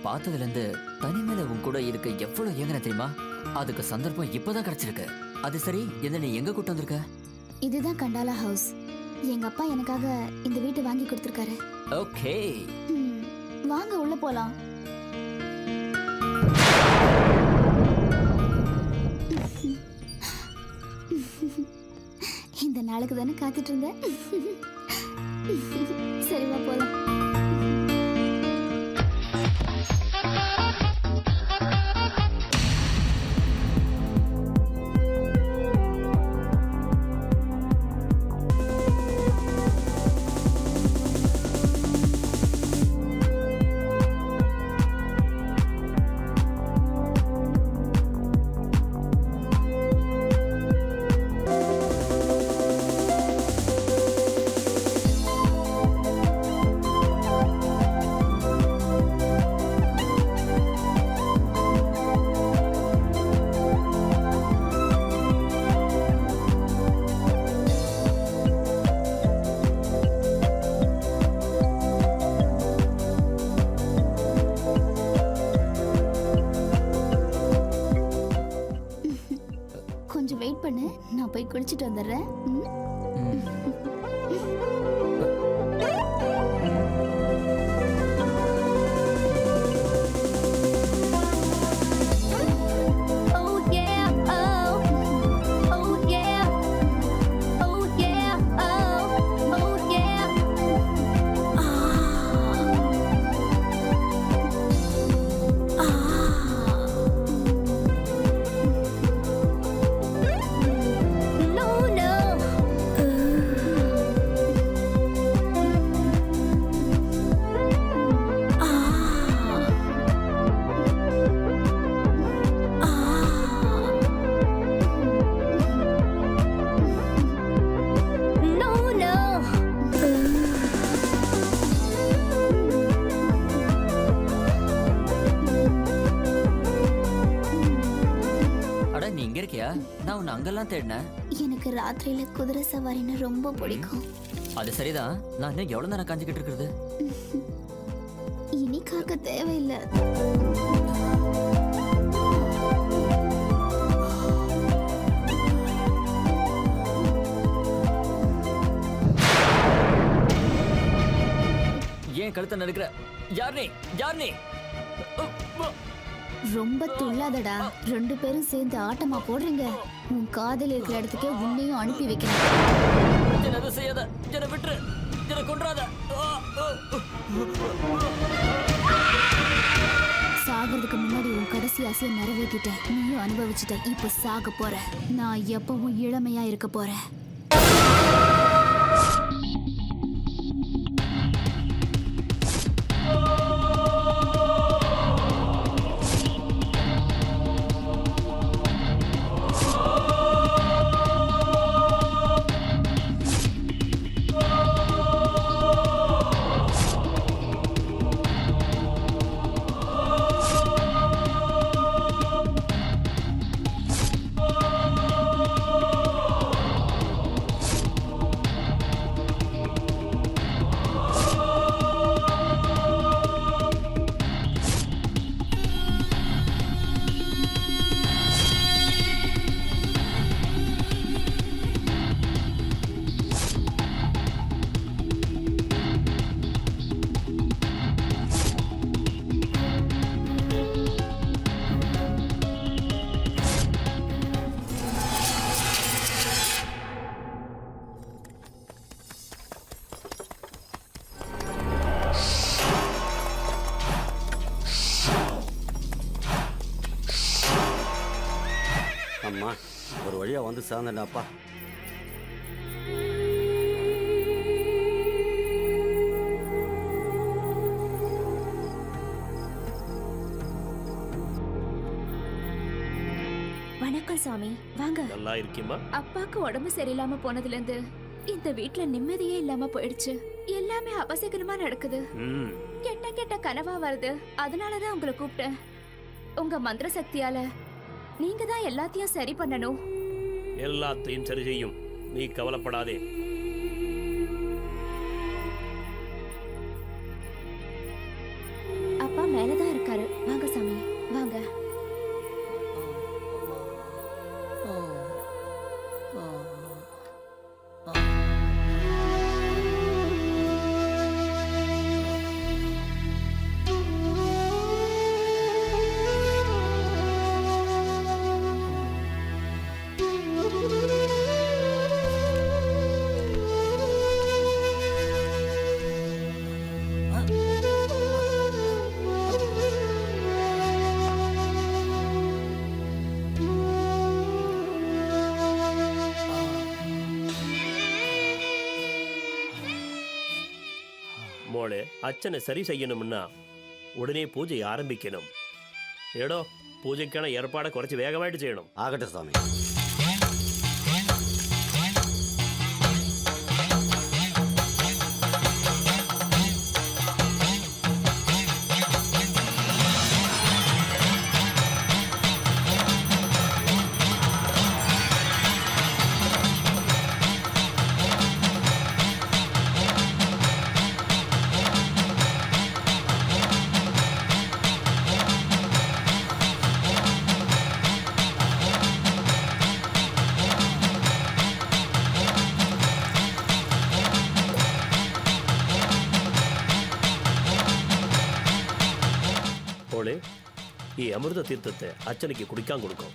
பார்த்ததுல இருந்து தனிமையில உன் கூட இருக்க எவ்வளவு ஏங்கன தெரியுமா? அதுக்கு சந்தர்ப்பம் இப்பதான் கிடைச்சிருக்கு. அது சரி, என்ன நீ எங்க கூட்டு வந்திருக்க? இதுதான் கண்டாலா ஹவுஸ். எங்க அப்பா எனக்காக இந்த வீட்டை வாங்கி கொடுத்திருக்காரு. ஓகே, வாங்க உள்ள போலாம். இந்த நாளுக்கு தானே காத்துட்டு இருந்தேன். சரிவா போலாம். கொஞ்சம் வெயிட் பண்ணு, நான் போய் குளிச்சிட்டு வந்துடுறேன். நான் உன்னை அங்கெல்லாம் தேடினேன். எனக்கு ராத்திரியில குதிரை சவாரின்னு ரொம்ப பிடிக்கும். அது சரிதான். நான் இன்னும் எவ்வளவு நேரம் காஞ்சிக்கிட்டு இருக்கிறது? இனி காக்க தேவையில்லை. ஏன் கழுத்தை நடுக்கிற? யார் நீ? யார் நீ? ரொம்ப துள்ளாதடா. 2 பேரும் சேர்ந்து ஆட்டமா போடுறீங்க. உன் காதல் இருக்கிற இடத்துக்கே உன்னையும் அனுப்பி வைக்கிறேன். என்ன செய்யாத, என்ன விட்டுரு, என்ன கொன்றாத. சாகிறதுக்கு முன்னாடி உன் கடைசி ஆசையை நிறைவேற்றிட்டேன். நீயும் அனுபவிச்சுட்ட. இப்ப சாக போற. நான் எப்பவும் இளமையா இருக்க போறேன். அம்மா, ஒரு வழியா வந்து சேர்ந்தேன்டாப்பா. வணக்கம் சாமி, வாங்க. நல்லா இருக்கீமா? அப்பாக்கு உடம்பு சரியில்லாம போனதுல இருந்து இந்த வீட்ல நிம்மதியே இல்லாம போயிடுச்சு. எல்லாமே அபசகரமா நடக்குது. கெட்ட கெட்ட கனவா வருது. அதனாலதான் உங்களை கூப்பிட்டேன். உங்க மந்திர சக்தியால நீங்க தான் எல்லாத்தையும் சரி பண்ணணும். எல்லாத்தையும் சரி செய்யும், நீ கவலைப்படாதே. அப்பா மேலதான் இருக்காரு. மோளே, அச்சனை சரி செய்யணும்னா உடனே பூஜை ஆரம்பிக்கணும். ஏடோ பூஜைக்கான ஏற்பாடை குறைச்சி வேகமாயிட்டு செய்யணும். ஆகட்டும் சாமி. மோளே, ಈ ಅಮೃತ ತೀರ್ಥத்தை ಅಚ್ಚನಿಗೆ ಕುಡಿಕಾಂ கொடுக்கும்.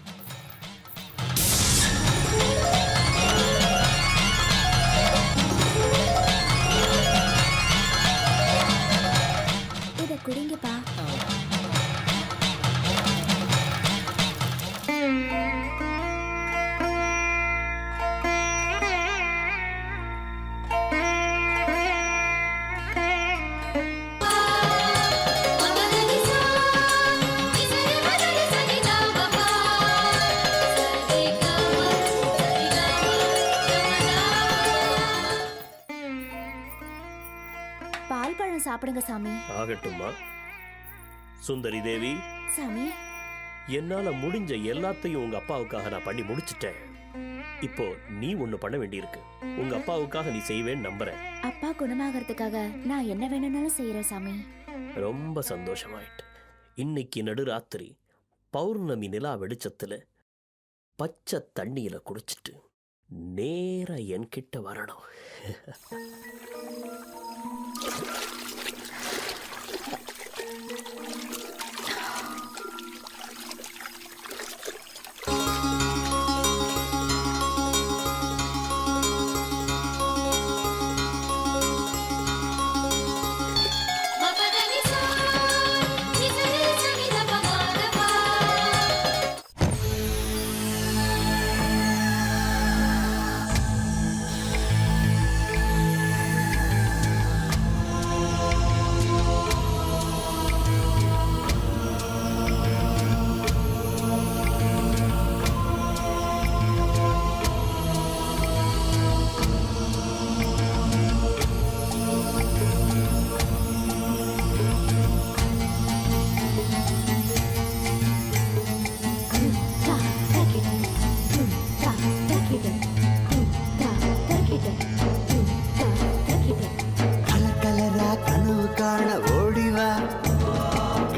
இத குடிங்கப்பா. பால் பழம் சாப்பிடுங்க சாமி. ஆகட்டும்மா. சுந்தரி தேவி, சாமி, என்னால முடிஞ்ச எல்லாத்தையும் உங்க அப்பாவுக்காக நான் பண்ணி முடிச்சிட்டேன். இப்போ நீ ஒண்ணு பண்ண வேண்டியிருக்கு. உங்க அப்பாவுக்காக நீ செய்வேன்னு நம்புறேன். அப்பா குணமாகறதுக்காக நான் என்ன வேணும்னாலும் செய்யறேன் சாமி. ரொம்ப சந்தோஷமாயிட்டு. இன்னைக்கு நடுராத்திரி பௌர்ணமி நிலா வெளிச்சத்துல பச்சை தண்ணியில குடிச்சிட்டு நேரா என்கிட்ட வரணும்.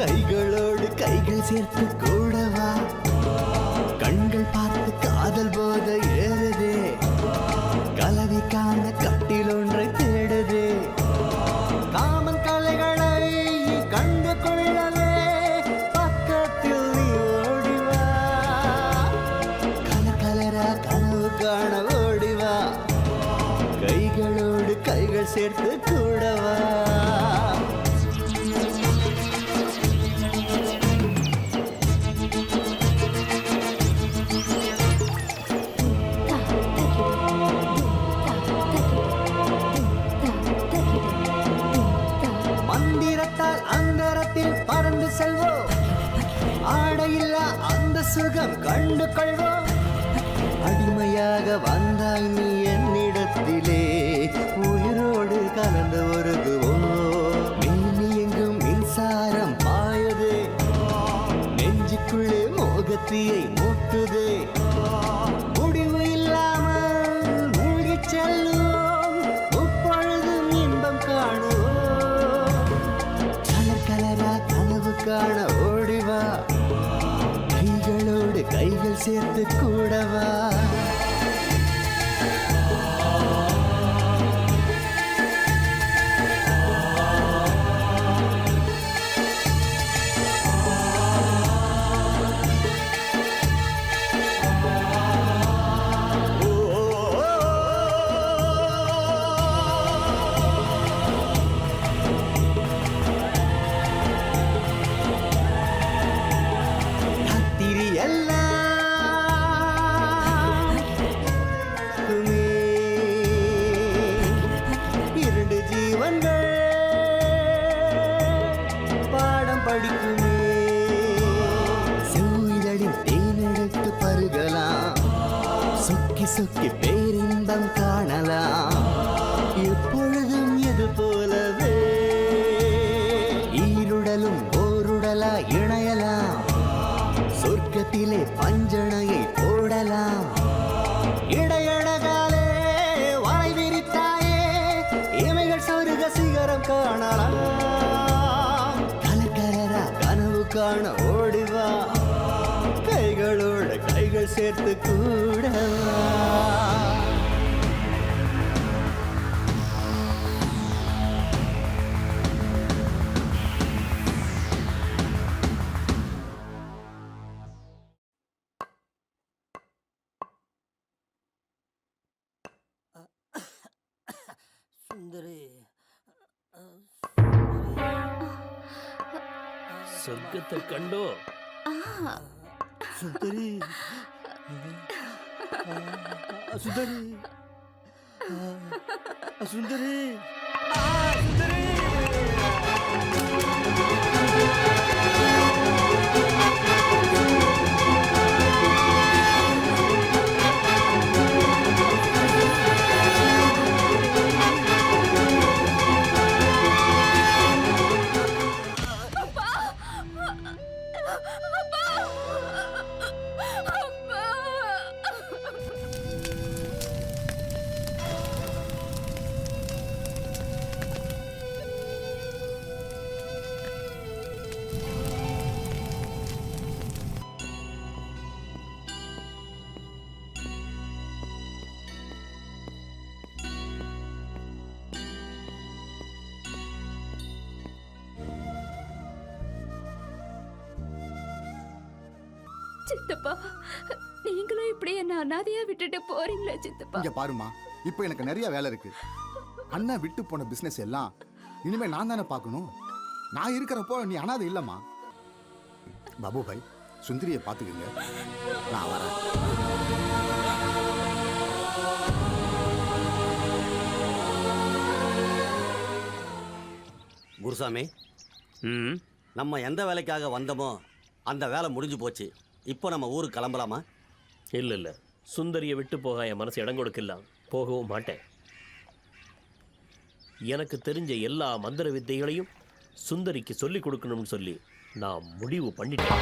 கைகளோடு கைகள் சேர்த்து கூடவா, கண்கள் பார்த்து காதல் போத ஏறுதே, கலவிக்கான கட்டில் ஒன்றை தேடுதே, காமன் கலைகளை கண்டு கொள்ளவே பக்கத்தில் நீ ஓடிவா, கலர் கலரா கனவு காண ஓடிவா, கைகளோடு கைகள் சேர்த்து கூடவா. மந்திரத்தால் அந்தரத்தில் பறந்து செல்வோம், ஆடையில்லா அந்த சுகம் கண்டு கொள்வோம். அடிமையாக வந்தாய் நீ என்னிடத்திலே, உயிரோடு கலந்து ஒருகுவோம். மின்னி எங்கும் மின்சாரம் பாயுதே, நெஞ்சுக்குள்ளே மோகத்தியை மூட்டுதே, முடிவு இல்லாமல் மூழ்கிச் செல்லுவோம், முப்பொழுதும் இன்பம் காணுவோம். கலர் கலரா கனவு காண ஓடிவா, கைகளோடு கைகள் சேர்த்து கூடவா. ராத்திரி எல்லாம் சொக்கி பேரின்பம் காணலாம் எப்பொழுதும் இது போலவே ஈருடலும் ஓருடலா இணையலாம் சொர்க்கத்திலே பஞ்சணையை போடலாம் இடையழகாலே வாய் விரித்தாயே இமைகள் சொருக சிகரம் காணலாம் கலக்கலரா கனவு காண ஓடிவா கைகளோட கைகள் சேர்த்து கூடவா சுந்தரி சொர்க்கத்தை கண்டோ சுந்தரி சுந்தரி சுந்தரி சித்தப்பா, நீங்களும் இப்படி என்ன அனாதையா விட்டுட்டு போறீங்களா சித்தப்பா? இங்க பாருமா, இப்போ எனக்கு நிறைய வேலை இருக்கு. அண்ணன் விட்டு போன பிசினஸ் எல்லாம் இனிமே நான் தானே பார்க்கணும். நான் இருக்கிறப்போ நீ அனாதை இல்லம்மா. பாபு பாய், சுந்தரியை பார்த்துக்குங்க, நான் வரேன். குருசாமி, நம்ம எந்த வேலைக்காக வந்தோமோ அந்த வேலை முடிஞ்சு போச்சு. இப்போ நம்ம ஊருக்கு கிளம்பலாமா? இல்ல இல்ல, சுந்தரியை விட்டு போக என் மனசு இடம் கொடுக்கலாம். போகவும் மாட்டேன். எனக்கு தெரிஞ்ச எல்லா மந்திர வித்தைகளையும் சுந்தரிக்கு சொல்லிக் கொடுக்கணும்னு சொல்லி நான் முடிவு பண்ணிட்டேன்.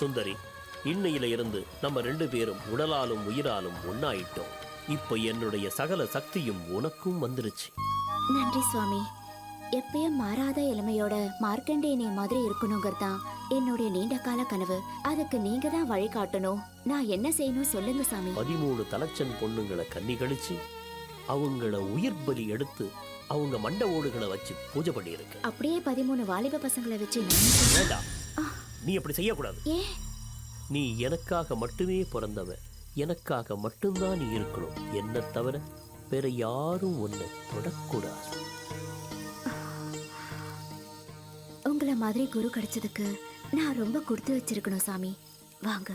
சுந்தரி, இன்னையில இருந்து நம்ம 2 பேரும் உடலாலும் உயிராலும் ஒன்னாயிட்டோம். இப்ப என்னுடைய சகல சக்தியும் உனக்கும் வந்துருச்சு. நன்றி சுவாமி. எப்பயும் மாறாத இளமையோட மார்க்கண்டேயனை மாதிரி இருக்கணுங்கிறதான் என்னுடைய நீண்ட கால கனவு. அதுக்கு நீங்க தான் வழி காட்டணும். நான் என்ன செய்யணும் சொல்லுங்க சாமி. 13 தலைச்சன் பொண்ணுங்களை கன்னி கழிச்சு அவங்கள உயிர் பலி எடுத்து அவங்க மண்ட ஓடுகளை வச்சு பூஜை பண்ணியிருக்கு. அப்படியே 13 வாலிப பசங்களை வச்சு வேண்டாம், நீ அப்படி செய்யக்கூடாது. ஏன்? நீ எனக்காக மட்டுமே பிறந்தவன். எனக்காக மட்டும்தான் நீ இருக்கணும். என்ன தவிர வேற யாரும் உன்னை தொடக்கூடாது. உங்களை மாதிரி குரு கிடைச்சதுக்கு நான் ரொம்ப கொடுத்து வச்சிருக்கணும் சாமி. வாங்க.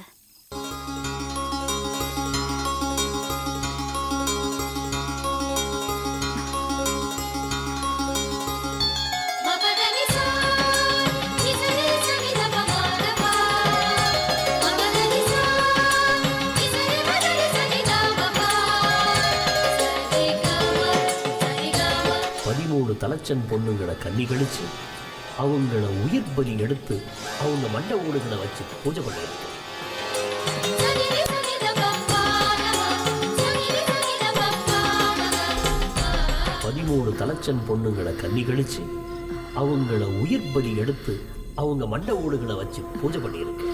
தலைச்சன் பொண்ணுங்களை கன்னி கழிச்சு அவங்கள உயிர் பலி எடுத்து அவங்க மண்ட ஓடுகளை வச்சு பூஜை பண்ணியிருக்கு. 13 தலைச்சன் பொண்ணுங்களை கன்னி கழிச்சு அவங்கள உயிர் பலி எடுத்து அவங்க மண்ட ஓடுகளை வச்சு பூஜை பண்ணியிருக்கு.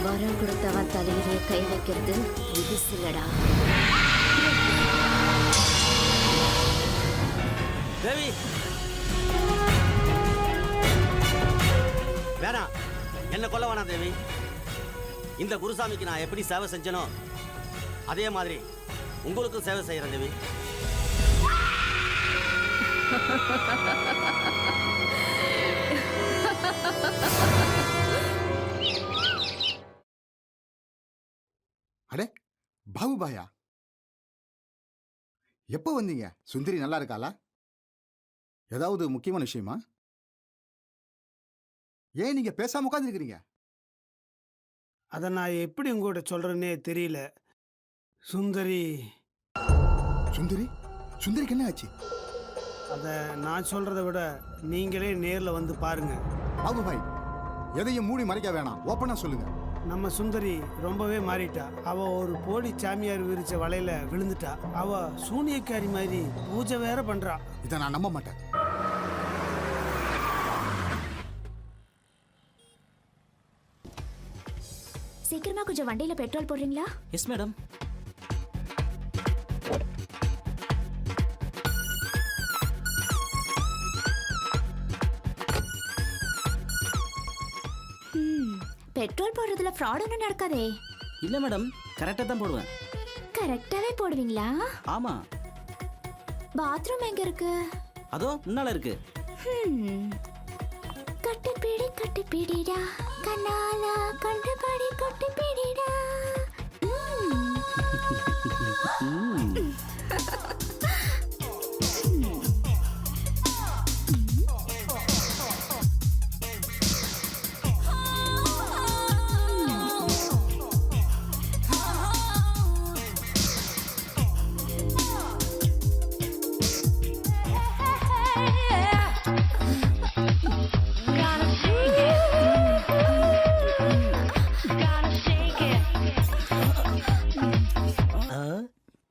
வரம் கொடுத்த வந்தவன் தலையிலே கை வைக்கிறது புதுசில்லடா. தேவி வேணாம், என்ன கொல்ல வேணாம் தேவி. இந்த குருசாமிக்கு நான் எப்படி சேவை செஞ்சனோ அதே மாதிரி உங்களுக்கும் சேவை செய்யறேன் தேவி. அடே பாபுபாயா, எப்போ வந்தீங்க? சுந்தரி நல்லா இருக்காளா? ஏதாவது முக்கியமான விஷயமா? ஏன் நீங்க பேசாம உட்காந்துருக்கிறீங்க? அதை நான் எப்படி உங்கள்கிட்ட சொல்கிறேன்னே தெரியல. சுந்தரி சுந்தரி சுந்தரிக்கு என்ன ஆச்சு? அதை நான் சொல்கிறத விட நீங்களே நேரில் வந்து பாருங்க. பாபுபாய், எதையும் மூடி மறைக்க வேணாம், ஓப்பனா சொல்லுங்க. நம்ம சுந்தரி ரொம்பவே மாறிட்டா. அவ ஒரு போலி சாமியார் விரிச்ச வலையில விழுந்துட்டா. அவ சூனியக்காரி மாதிரி பூஜை வேற பண்றா. இதை நான் நம்ப மாட்டேன். சீக்கிரமா கொஞ்சம் வண்டியில பெட்ரோல் போடுறீங்களா? Yes madam. பெட்ரோல் போடுறதுல ஃப்ராட் ஒன்றும் நடக்காதே. இல்ல மேடம், கரெக்டா தான் போடுவேன். கரெக்டாவே போடுவீங்களா? ஆமா. பாத்ரூம் எங்க இருக்கு? அதோ முன்னால இருக்கு. கட்டுப்பிடி கட்டுப்பிடிடா கண்ணாலா கண்டுபடி கட்டுப்பிடிடா.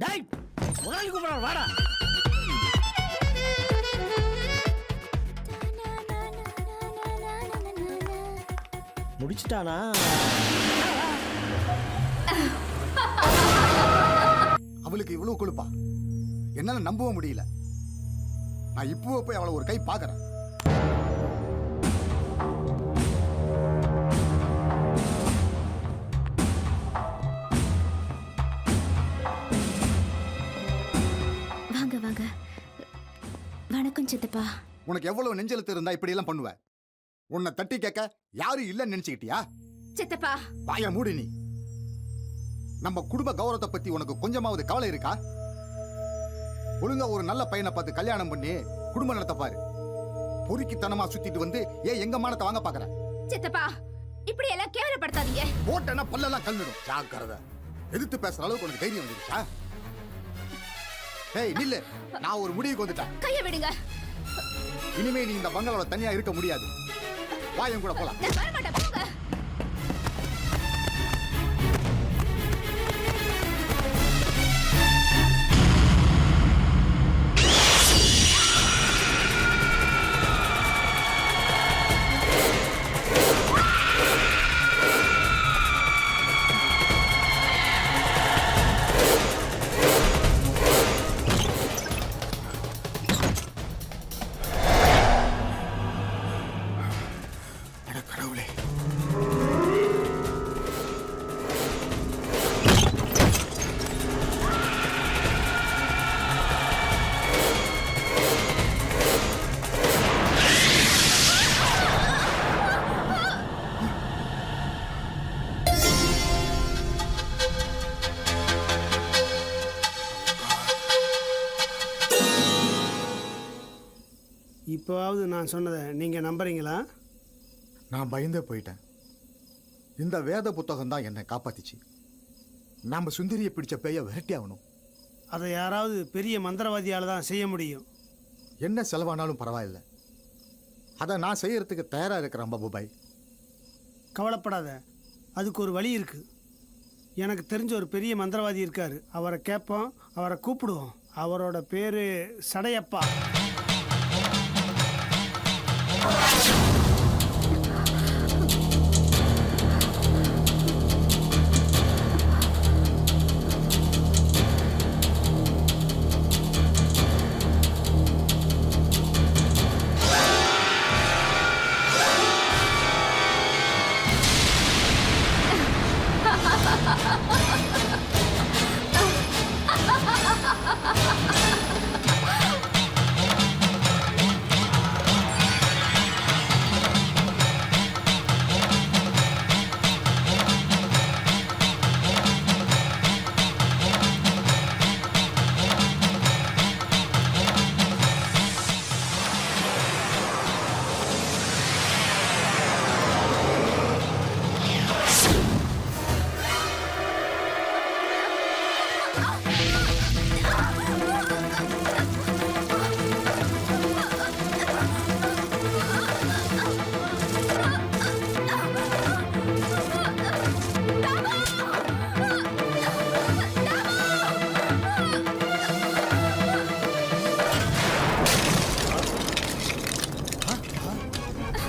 டேய், முதலாளி கூப்பிடுறாரு, வாடா. முடிச்சிட்டானா? அவளுக்கு இவ்வளவு கொழுப்பா? என்னால நம்பவும் முடியல. நான் இப்போ போய் அவளை ஒரு கை பார்க்கறேன். வாங்க வாங்க. வணக்கம் சித்தப்பா. உனக்கு எவ்வளவு நெஞ்செழுத்து இருந்தா இப்படி எல்லாம் பண்ணுவ? உன்னை தட்டி கேட்க யாரும் இல்லைன்னு நினைச்சுக்கிட்டியா? சித்தப்பா, வாய மூடி நீ. நம்ம குடும்ப கௌரவத்தை பத்தி உனக்கு கொஞ்சமாவது கவலை இருக்கா? ஒழுங்கா ஒரு நல்ல பையனை பார்த்து கல்யாணம் பண்ணி குடும்பம் நடத்த பாரு. பொறுக்கித்தனமா சுத்திட்டு வந்து ஏன் எங்க மானத்தை வாங்க பாக்குற? சித்தப்பா, இப்படி எல்லாம் கேவலப்படுத்தாதீங்க. போட்டனா பல்லெல்லாம் கல்லிடும். ஜாக்கிரதை. எதிர்த்து பேசுற அளவுக்கு உனக்கு தைரியம் வந்துருச்சா? ஏய் நில்லு, நான் ஒரு முடிவுக்கு வந்துட்டேன். கையை விடுங்க. இனிமே நீ இந்த பங்களால தனியா இருக்க முடியாது. வாயம் கூட போலாம். நான் வர மாட்டேன், போங்க. இப்போவாவது நான் சொன்னதை நீங்கள் நம்புறீங்களா? நான் பயந்தே போயிட்டேன். இந்த வேத புத்தகம் தான் என்னை காப்பாத்திச்சு. நாம சுந்தரியை பிடிச்ச பேய விரட்டி ஆகணும். அதை யாராவது பெரிய மந்திரவாதியால் தான் செய்ய முடியும். என்ன செலவானாலும் பரவாயில்லை, அதை நான் செய்யறதுக்கு தயாரா இருக்கிறேன் பாபுபாய். கவலைப்படாத, அதுக்கு ஒரு வழி இருக்குது. எனக்கு தெரிஞ்ச ஒரு பெரிய மந்திரவாதி இருக்கார். அவரை கேட்போம், அவரை கூப்பிடுவோம். அவரோட பேர் சடையப்பா.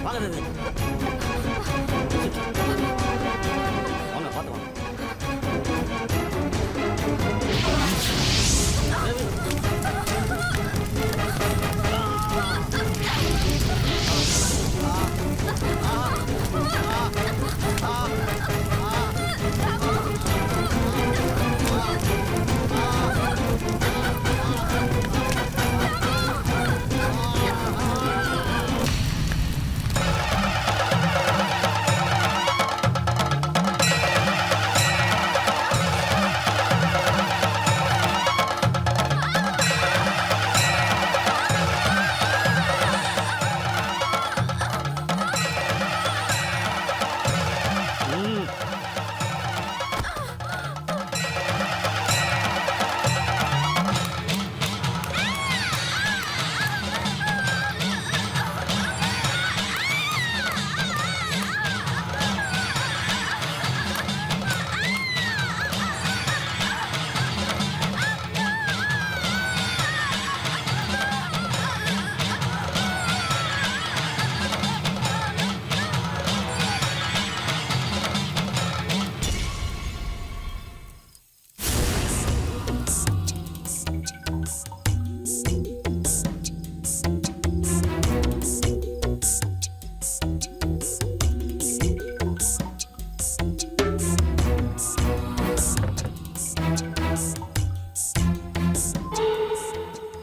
வாங்க தேவி. வாங்க பார்த்து வாங்க. தேவி.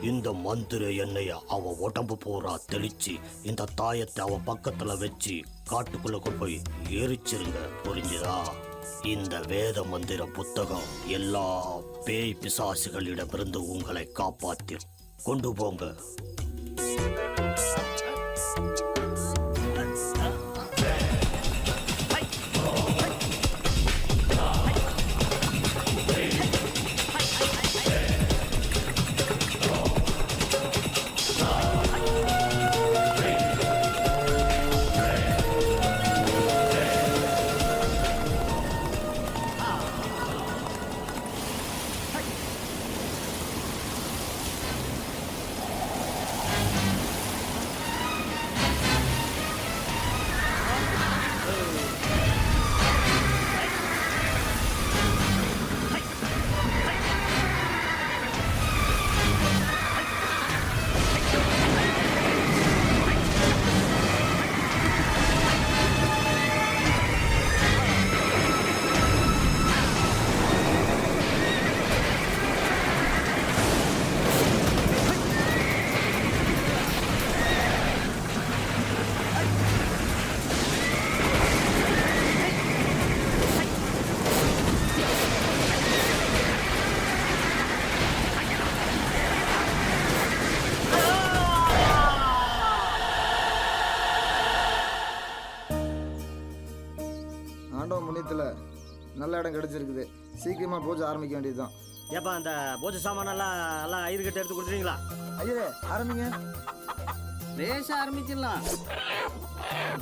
இந்த மந்திர எண்ணெய அவ உடம்பு பூரா தெளிச்சு இந்த தாயத்தை அவ பக்கத்துல வச்சு காட்டுக்குள்ள கொண்டு போய் எரிச்சிருங்க, புரிஞ்சுதா? இந்த வேத மந்திர புத்தகம் எல்லா பேய் பிசாசுகளிடமிருந்து உங்களை காப்பாத்தி கொண்டு போங்க. ஆண்டவன் புண்ணியத்தில் நல்ல இடம் கிடைச்சிருக்குது. சீக்கிரமாக பூஜை ஆரம்பிக்க வேண்டியதுதான். ஏப்பா அந்த பூஜை சாமானெல்லாம் எல்லாம் ஐயர்கிட்ட எடுத்து கொடுத்துறீங்களா? ஐயரே ஆரம்பிங்க. பேச ஆரம்பிச்சிடலாம்.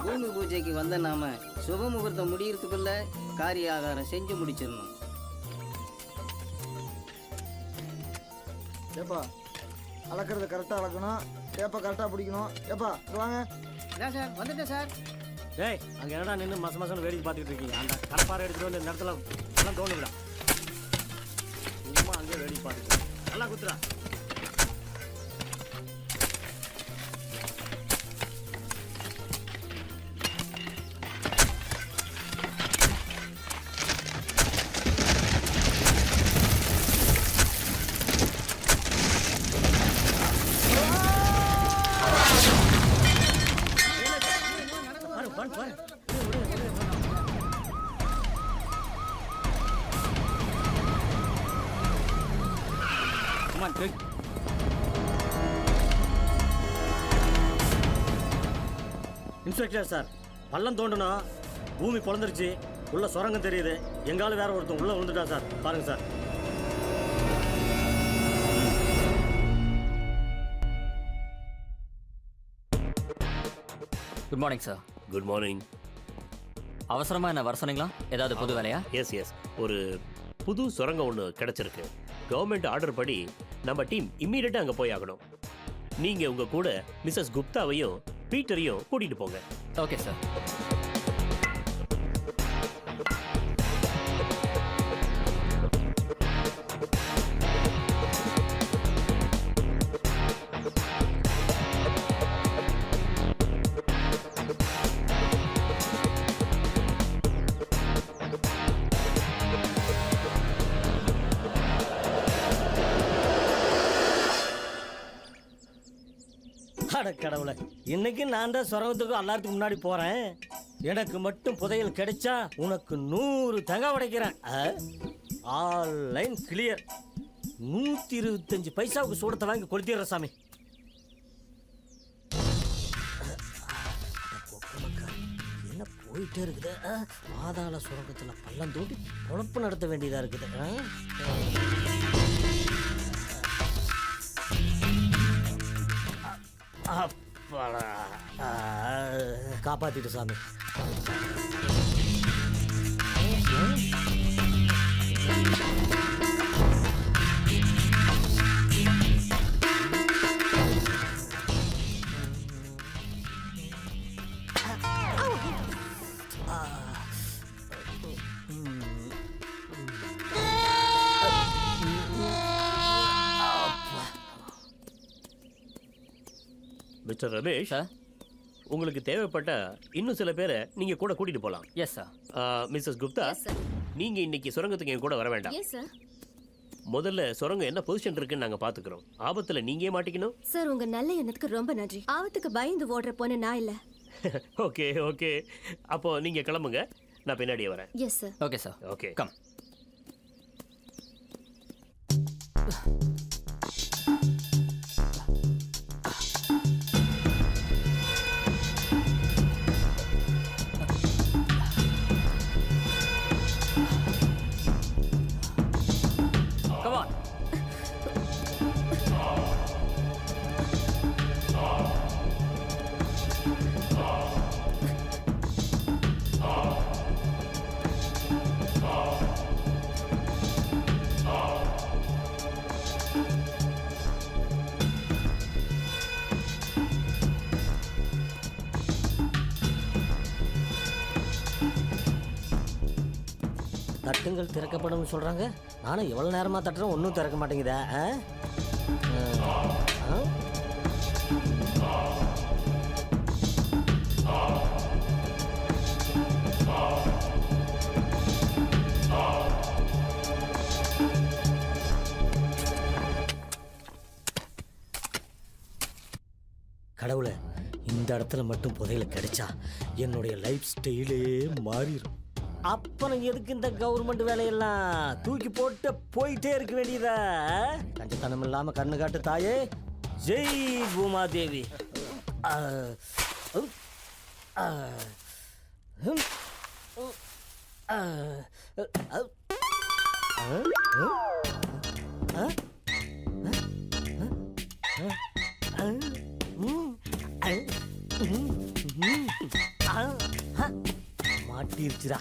பூமி பூஜைக்கு வந்த நாம சுப முகூர்த்தம் முடியறதுக்குள்ள காரிய ஆகாரம் செஞ்சு முடிச்சிடணும். ஏப்பா அளக்கிறது கரெக்டாக அளக்கணும். ஏப்பா கரெக்டாக பிடிக்கணும். ஏப்பா இங்க வாங்க. என்ன சார், வந்துட்டேன் சார். டேய் அங்கே என்னடா நின்று மசம் வேடிக்கை பார்த்துக்கிட்டு இருக்கீங்க? அந்த கடப்பாறை எடுத்துகிட்டு வந்து இந்த இடத்துல எல்லாம் தோணுவிடா. சும்மா அங்கே வேடிக்கை பார்த்துட்டு நல்லா குத்துறா. இன்ஸ்பெக்டர் சார், பள்ளம் தோண்டணும், பூமி பொழந்துருச்சு, உள்ள சுரங்கம் தெரியுது, எங்காலும் வேற ஒருத்தன் உள்ள விழுந்துட்டா சார். பாருங்க sir. Good morning sir. Good morning. அவசரமா என்ன வர சொன்னீங்களா? ஏதாவது புது வேலையா? எஸ் ஒரு புது சுரங்கம் ஒன்று கிடைச்சிருக்கு. கவர்மெண்ட் ஆர்டர் படி நம்ம டீம் இம்மீடியட்டாக அங்கே போய் ஆகணும். நீங்கள் உங்கள் கூட மிஸ்ஸஸ் குப்தாவையும் பீட்டரையும் கூட்டிட்டு போங்க. Okay sir. அட கடவுளே, இன்னைக்கு நான் தான் சுரங்கத்துக்கு எல்லாத்துக்கும் முன்னாடி போறேன். எனக்கு மட்டும் புதையல் கிடைச்சா உனக்கு 100 தங்க உடைக்கிறேன். All line clear. 125 பைசாவுக்கு சூடத்தை வாங்கி கொளுத்திடுற சாமி. என்ன போயிட்டே இருக்குது? பாதாள சுரங்கத்தில் பள்ளம் தோண்டி குழப்பம் நடத்த வேண்டியதா இருக்குது. அப்பாடா, காப்பாத்திட்டு சாமி. Mister Ramesh, sir. உங்களுக்கு தேவைப்பட்ட இன்னும் சில பேரை நீங்க கூட கூட்டிட்டு போலாம். Yes sir. மிஸ்ஸஸ் குப்தா, நீங்க இன்னைக்கு சுரங்கத்துக்கு என் கூட வர வேண்டாம். Yes sir. முதல்ல சுரங்கம் என்ன பொசிஷன் இருக்குன்னு நாங்க பாத்துக்கிறோம். ஆபத்துல நீங்க மாட்டிக்கணும். சார், உங்க நல்ல எண்ணத்துக்கு ரொம்ப நன்றி. ஆபத்துக்கு பயந்து ஓடுற பொண்ணு நான் இல்ல. ஓகே ஓகே, அப்போ நீங்க கிளம்புங்க, நான் பின்னாடியே வரேன். Yes sir. Okay sir. Okay, come. Come on. தட்டுங்கள் திறக்கப்படும் சொல்றாங்க. நானும் எவ்வளவு நேரமா தட்டுறேன், ஒன்றும் திறக்க மாட்டேங்குதா? கடவுளே, இந்த இடத்துல மட்டும் புதையல கிடைச்சா என்னுடைய லைஃப் ஸ்டைலே மாறிடும். அப்புறம் எதுக்கு இந்த கவர்மெண்ட் வேலையெல்லாம் தூக்கி போட்டு போயிட்டே இருக்க வேண்டியதா? கஞ்சத்தனம் இல்லாம கண்ணு காட்டு தாயே. ஜெய் பூமாதேவி. மாட்டிருச்சுடா.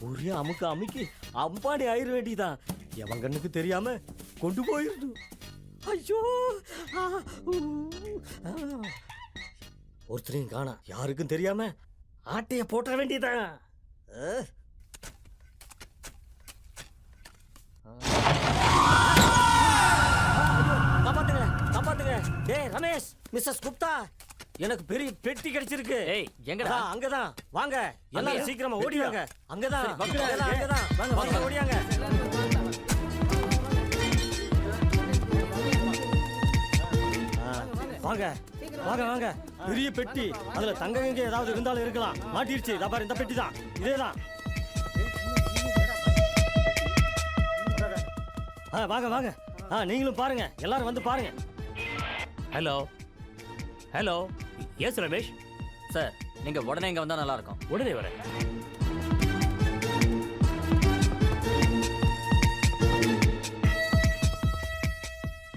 ஒரே அமுக்கு அமுக்கி அம்பாடி ஆயிர வேண்டியதான். எவன் கண்ணுக்கு தெரியாம கொண்டு போயிருந்து. ஐயோ, ஒருத்தரையும் காணா, யாருக்கும் தெரியாம ஆட்டைய போட்ட வேண்டியதான். காப்பாத்துங்க காப்பாத்துங்க. டேய் ரமேஷ், மிஸ்ஸஸ் குப்தா, எனக்கு பெரிய பெட்டி கிடைச்சிருக்கு. ஏய், எங்கடா? அங்கதான் வாங்க, எல்லாரும் சீக்கிரமா ஓடி வாங்க. அங்கதான் சரி, அங்கதான் வாங்க, ஓடியாங்க. வாங்க வாங்க வாங்க. பெரிய பெட்டி, அதுல தங்க எங்க ஏதாவது இருந்தாலும் இருக்கலாம். மாட்டிருச்சு. இதா பாரு, இந்த பெட்டி தான், இதேதான். வாங்க வாங்க. நீங்களும் பாருங்க, எல்லாரும் வந்து பாருங்க. Hello hello, yes Ramesh. Sir, நீங்க உடனே இங்க வந்தா நல்லா இருக்கும். உடனே வரேன்.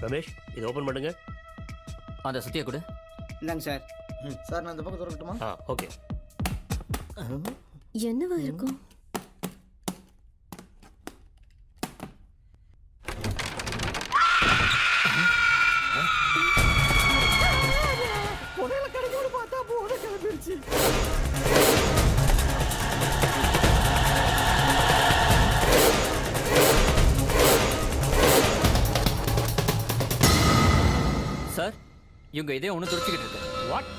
ரமேஷ், இதை ஓபன் பண்ணுங்க. அந்த சுத்திய கொடு. இந்தாங்க சார். சார், நான் இந்த பக்கம் திறக்கட்டுமா? ஓகே. என்னவா இருக்கும்? புதையல கிடைக்கும்னு பார்த்தா இவங்க இதே ஒன்று துடிச்சிக்கிட்டு இருக்கு. வாட்?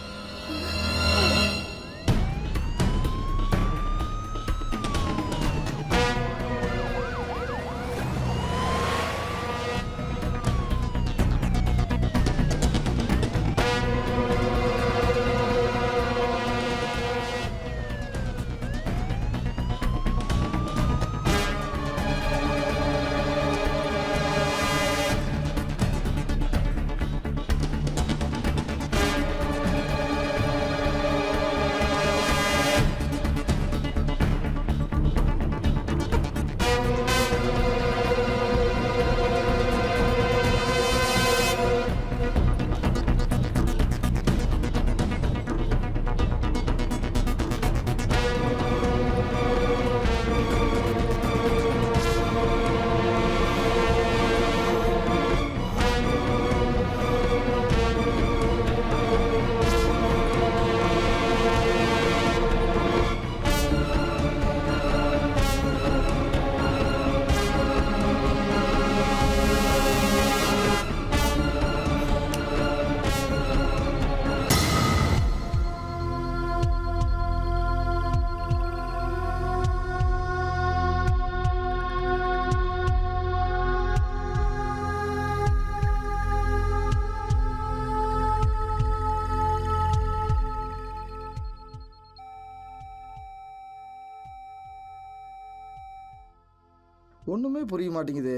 ஒன்றுமே புரிய மாட்டேங்குது.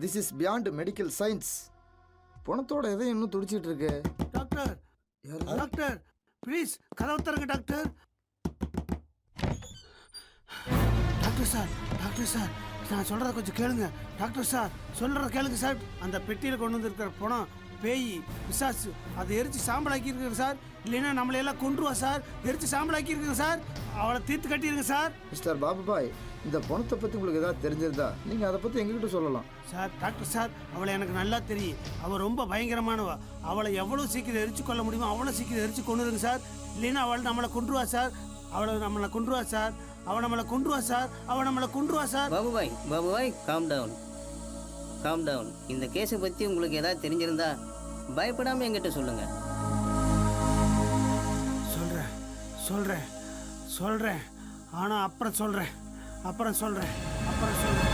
This is beyond medical science. பணத்தோட எதை இன்னும் துடிச்சிட்டு இருக்கு. டாக்டர், டாக்டர் ப்ளீஸ் கதவு தருங்க doctor. Doctor sir, doctor sir, நான் சொல்கிறத கொஞ்சம் கேளுங்க. டாக்டர் சார் சொல்கிறத கேளுங்க சார். அந்த பெட்டியில் கொண்டு வந்துருக்கிற பணம் பேய் பிசாசு அதை எரிச்சு சாம்பலாக்கி இருக்குங்க சார். இல்லைன்னா நம்மளையெல்லாம் கொண்டுருவா சார். எரிச்சு சாம்பலாக்கி இருக்குங்க சார். அவளை தீர்த்து கட்டிடுங்க சார். மிஸ்டர் பாபு பாய், இந்த பணத்தை பற்றி உங்களுக்கு ஏதாவது தெரிஞ்சிருந்தா நீங்கள் அதை பற்றி எங்ககிட்ட சொல்லலாம் சார். டாக்டர் சார், அவளை எனக்கு நல்லா தெரியும். அவள் ரொம்ப பயங்கரமானவ. அவளை எவ்வளோ சீக்கிரம் எரிச்சு கொள்ள முடியுமோ அவ்வளோ சீக்கிரம் எரிச்சு கொண்டுருங்க சார். இல்லைன்னா அவள் நம்மளை கொண்டுருவா சார். அவளை நம்மளை கொண்டுருவா சார். அவள் நம்மளை கொண்டுருவா சார். அவள் நம்மளை கொண்டுருவா sir. Babubhai calm down, calm down. இந்த கேஸை பற்றி உங்களுக்கு ஏதாவது தெரிஞ்சிருந்தா பயப்படாமல் என்கிட்ட சொல்லுங்கள். சொல்கிறேன் சொல்கிறேன் சொல்கிறேன் ஆனால் அப்புறம் சொல்கிறேன் அப்புறம் சொல்கிறேன் அப்புறம் சொல்கிறேன்.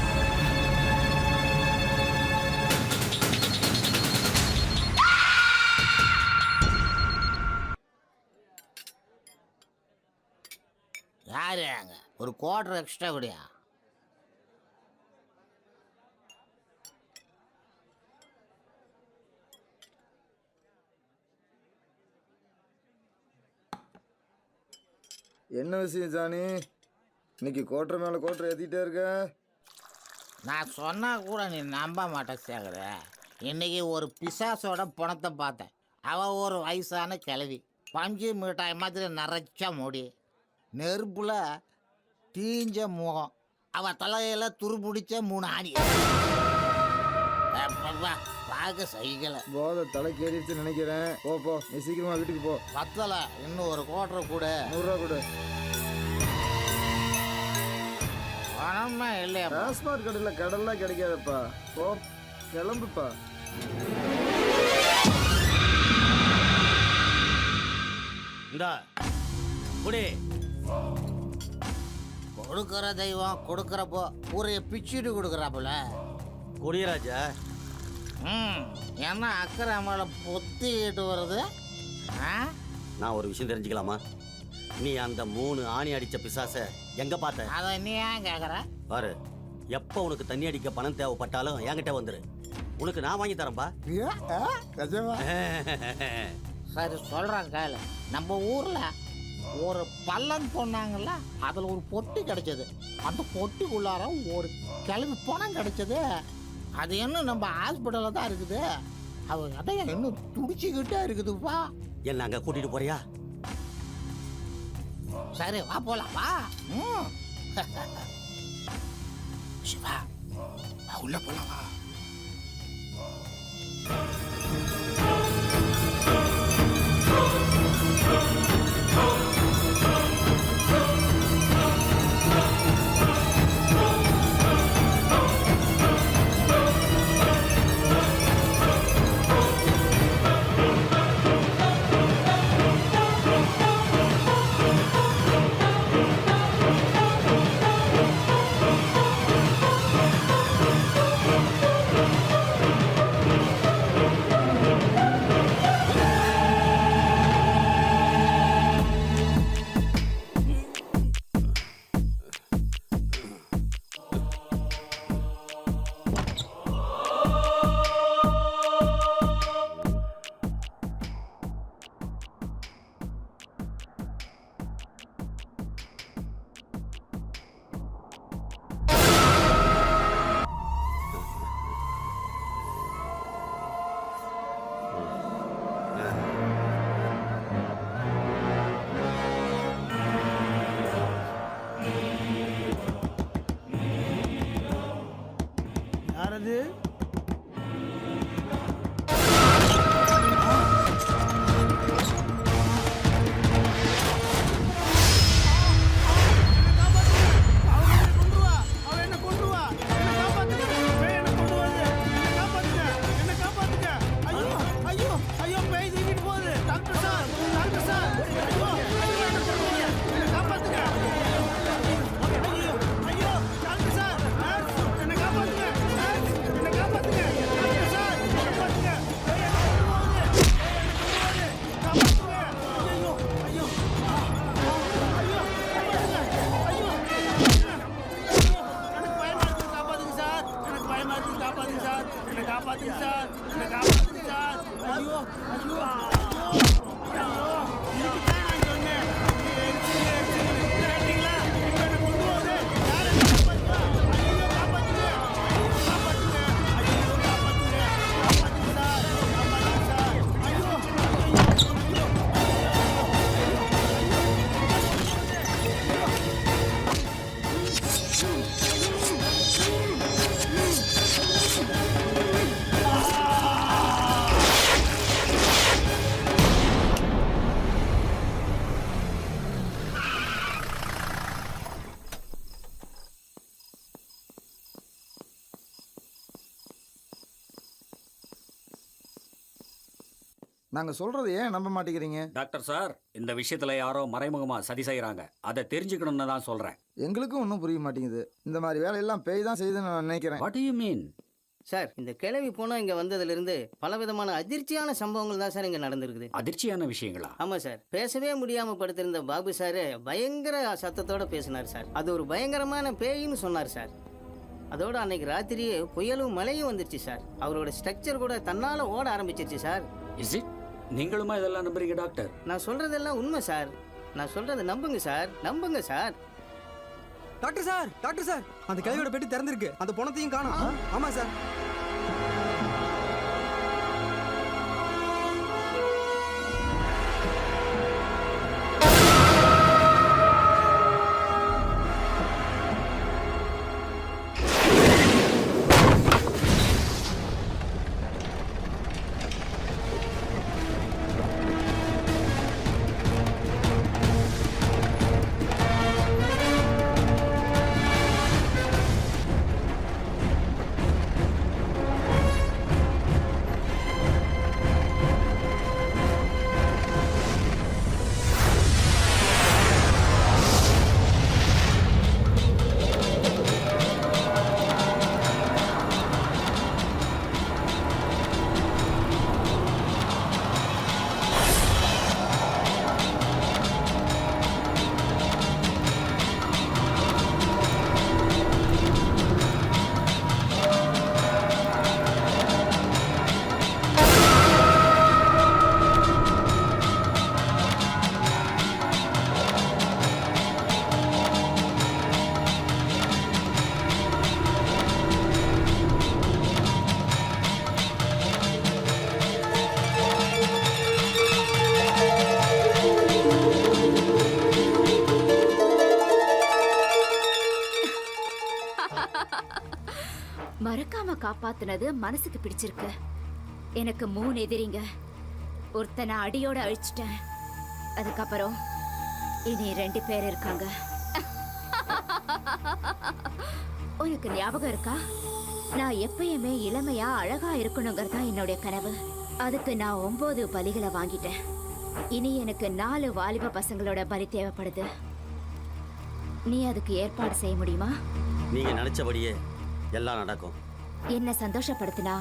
யாரு அங்கே ஒரு குவார்டர் எக்ஸ்ட்ரா கூடியா? என்ன விஷயம் ஜானி? இன்னைக்கு கோட்டர் மேலே கோட்டர் ஏற்றிட்டே இருக்க. நான் சொன்னா கூட நீ நம்ப மாட்டேன் சேகர. இன்னைக்கு ஒரு பிசாசோட பணத்தை பார்த்தேன். அவள் ஒரு வயசான கிழவி. பஞ்சு மிட்டாய் மாதிரி நிறைச்ச முடி, நெருப்புல தீஞ்ச முகம், அவள் தலையில துருபிடிச்ச 3 ஆணி. பார்க்க சகிக்கலை. போதை தலைக்கு ஏறிடுச்சுன்னு நினைக்கிறேன். போ நீ சீக்கிரமா வீட்டுக்கு போ. பத்தலை, இன்னும் ஒரு கோட்டர் கூட. 100 ரூபா கொடு. பணமே இல்லையா? டாஸ்மாக் கடையில் கடல்லாம் கிடைக்காதப்பா. போ கிளம்புப்பா. இந்தா குடி. கொடுக்குற தெய்வம் கொடுக்குறப்போ ஊரைய பிச்சுட்டு கொடுக்குறாப்புல. குடிராஜா. என்ன அக்கறை மேலே பொத்திக்கிட்டு வருது? நான் ஒரு விஷயம் தெரிஞ்சுக்கலாமா? நீ அந்த 3 ஆணி அடிச்ச பிசாச எங்க பார்த்த? அதை நீ ஏன் கேட்குற? பாரு, எப்போ உனக்கு தண்ணி அடிக்க பணம் தேவைப்பட்டாலும் என்கிட்ட வந்துரு. உனக்கு நான் வாங்கி தரேன்பா. சரி சொல்கிறேன் கேளு. நம்ம ஊரில் ஒரு பள்ளம் சொன்னாங்கல்ல, அதில் ஒரு பொட்டி கிடைச்சது. அந்த பொட்டிக்குள்ளார ஒரு கிளம்பி பணம் கிடைச்சது. அது என்ன நம்ம ஹாஸ்பிட்டலில் தான் இருக்குது. அவன் அதையும் இன்னும் துடிச்சிக்கிட்டே இருக்குதுப்பா. என்ன அங்கே கூட்டிட்டு போறியா? சரி வா போலாம் வா. சிவா உள்ள போலாம் வா. என்னது நாங்கள் சொல்கிறது ஏன் நம்ப மாட்டேங்கிறீங்க? டாக்டர் சார், இந்த விஷயத்துல யாரோ மறைமுகமா சதி செய்யறாங்க. அதை தெரிஞ்சுக்கணும்னு தான் சொல்றேன். எங்களுக்கும் ஒன்றும் புரிய மாட்டேங்குது. இந்த மாதிரி வேலையெல்லாம் பேய் தான் செய்யுதுன்னு நான் நினைக்கிறேன். What to you mean? Sir, இந்த கிழவி போனா இங்க வந்ததுலேருந்து பலவிதமான அதிர்ச்சியான சம்பவங்கள் தான் சார் இங்க நடந்திருக்குது. அதிர்ச்சியான விஷயங்களா? ஆமா சார், பேசவே முடியாம படுத்திருந்த பாபு சார் பயங்கர சத்தத்தோட பேசினார் சார். அது ஒரு பயங்கரமான பேயின்னு சொன்னார் சார். அதோட அன்னைக்கு ராத்திரியே புயலும் மழையும் வந்துருச்சு சார். அவரோட ஸ்ட்ரக்சர் கூட தன்னால ஓட ஆரம்பிச்சிருச்சு சார். Is it? நீங்களுமா இதெல்லாம் நம்புறீங்க டாக்டர்? நான் சொல்றதெல்லாம் உண்மை சார். நான் சொல்றதை நம்புங்க சார், நம்புங்க sir. Doctor sir, doctor sir, அந்த கிழவியோட பெட்டி திறந்திருக்கு. அந்த பணத்தையும் காணோம். ஆமா சார். மறக்காம காப்பாத்துனது மனசுக்கு பிடிச்சிருக்கு. எனக்கு 3 எதிரிங்க. ஒருத்தனை அடியோட அழிச்சிட்டேன். அதுக்கப்புறம் இனி 2 பேர் இருக்காங்க. உனக்கு ஞாபகம் இருக்கா? நான் எப்பயுமே இளமையா அழகா இருக்கணுங்கிறது தான் என்னுடைய கனவு. அதுக்கு நான் 9 பலிகளை வாங்கிட்டேன். இனி எனக்கு 4 வாலிப பசங்களோட பலி தேவைப்படுது. நீ அதுக்கு ஏற்பாடு செய்ய முடியுமா? நீங்க நினைச்சபடியே எல்லாம் நடக்கும். என்ன சந்தோஷப்படுத்தினா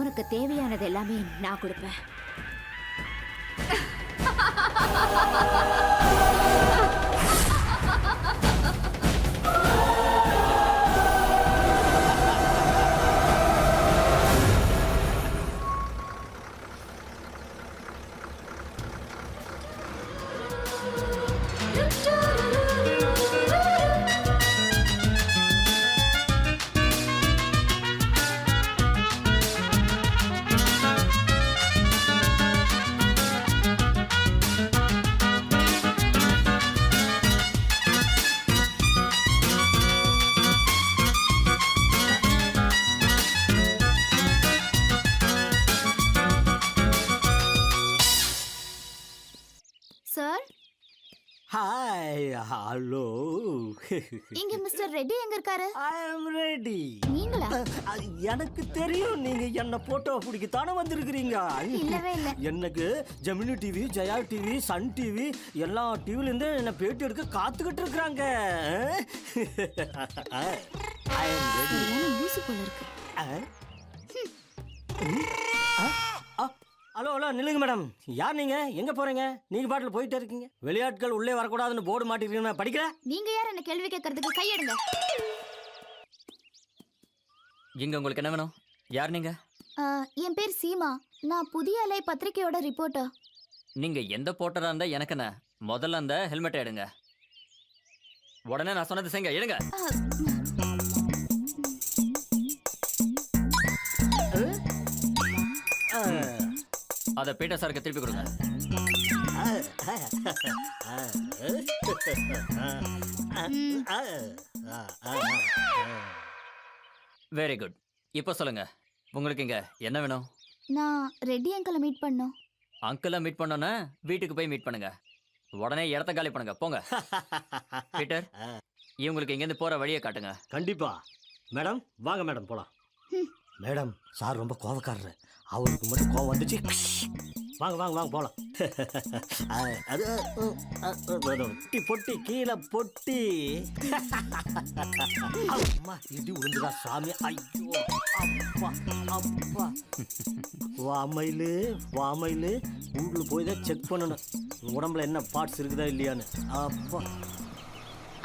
உனக்கு தேவையானது எல்லாமே நான் கொடுப்பேன். ஹலோ. இங்க மிஸ்டர் ரெட்டி எங்க இருக்காரு? ஐ அம் ரெடி. நீங்களா? எனக்கு தெரியும் நீங்க என்ன போட்டோ பிடிக்கத்தானே வந்திருக்கிறீங்க. இல்லவே இல்ல. எனக்கு Gemini TV, Jaya TV, Sun TV எல்லா டிவில இருந்து என்ன பேட்டி எடுக்க காத்துக்கிட்டு இருக்கிறாங்க. ஐ அம் ரெடி. லூசு போல இருக்கு. ஹலோ ஹலோ நில்லுங்க மேடம். யார் நீங்க? எங்க போறீங்க? நீங்க பாட்டில் போயிட்டே இருக்கீங்க. வெளியாட்கள் உள்ளே வரக்கூடாதுன்னு போர்டு மாட்டிருக்கீங்க. படிக்கல. நீங்க யார் என்ன கேள்வி கேட்கறதுக்கு? கையெடுங்க. இங்க உங்களுக்கு என்ன வேணும்? யார் நீங்க? என் பேர் சீமா. நான் புதிய அலை பத்திரிகையோட ரிப்போர்ட்டர். நீங்க எந்த போட்டரா இருந்தா எனக்கு என்ன? முதல்ல அந்த ஹெல்மெட்டை எடுங்க. உடனே நான் சொன்னது செய்யுங்க. எடுங்க. அத பீட்டர் சாருக்கு திருப்பி கொடுங்க. Very good. இப்போ சொல்லுங்க, உங்களுக்கு இங்க என்ன வேணும்? நான் ரெட்டி அங்கிளை மீட் பண்ணோம். அங்கிளை மீட் பண்ணோன்னா வீட்டுக்கு போய் மீட் பண்ணுங்க. உடனே இடத்த காலி பண்ணுங்க. போங்க. பீட்டர், இவங்களுக்கு இங்கேருந்து போற வழியை காட்டுங்க. கண்டிப்பா மேடம். வாங்க மேடம் போலாம். மேடம் சார் ரொம்ப கோவக்காரரு. அவருக்கு மட்டும் கோவம் வந்துச்சு. வாங்க வாங்க வாங்க போலாம். அது பொட்டி பொட்டி கீழே பொட்டி. அம்மா இடி உருந்துடா சாமி. ஐயோ அப்பா அப்பா. வாமையிலு வாமையிலு வீட்டில் போய் தான் செக் பண்ணணும் உடம்புல என்ன பார்ட்ஸ் இருக்குதா இல்லையான்னு. அப்பா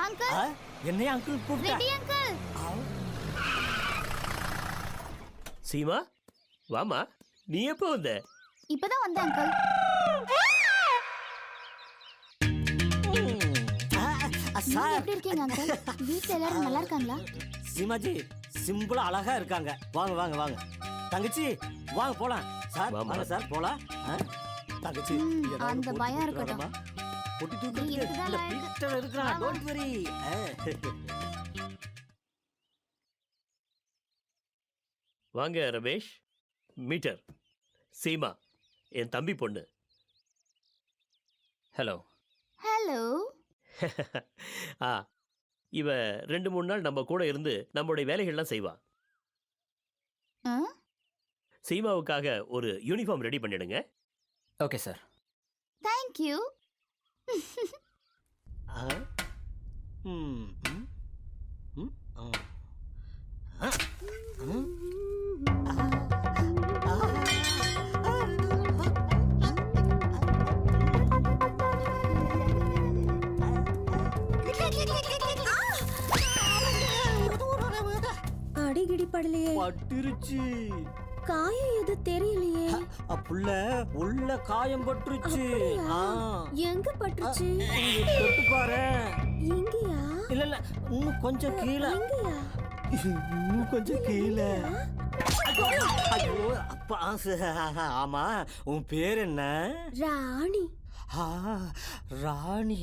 அங்கிள். என்னைய அங்கிள் கூப்பிட்டா? ரெட்டி அங்கிள். சீமா வாமா, நீ எப்போ வந்த? இப்பதான் வந்தேன் அங்கிள். நீங்க எப்படி இருக்கீங்க அங்கிள்? வீட்ல எல்லாரும் நல்லா இருக்காங்களா? சீமாஜி சிம்பிளா அழகா இருக்காங்க. வாங்க வாங்க வாங்க. தங்கச்சி வாங்க போலாம். சார் வாங்க சார் போலாம். தங்கச்சி அந்த பயம் இருக்கட்டும். பொட்டி தூக்கி இந்த பீட்டர் இருக்கறான். Don't worry. வாங்க ரமேஷ். மீட்டர் சீமா என் தம்பி பொண்ணு. ஹலோ. ஹலோ. இவ 2-3 நாள் நம்ம கூட இருந்து நம்மளுடைய வேலைகள்லாம் செய்வா. சீமாவுக்காக ஒரு யூனிஃபார்ம் ரெடி பண்ணிடுங்க. Okay sir. Thank you. அடிகிடி படலையே. பட்டுருச்சு. காயம் எது தெரியலையே. புள்ள உள்ள காயம் பட்டுருச்சு. எங்க பட்டுச்சு? தொட்டு பாரு. இங்கயா? இல்ல இல்ல இன்னும் கொஞ்சம் கீழே. இங்கயா? இன்னும் கொஞ்சம் கீழே. ஐயோ அப்பா. ஆமா உன் பேர் என்ன? ராணி. ராணி.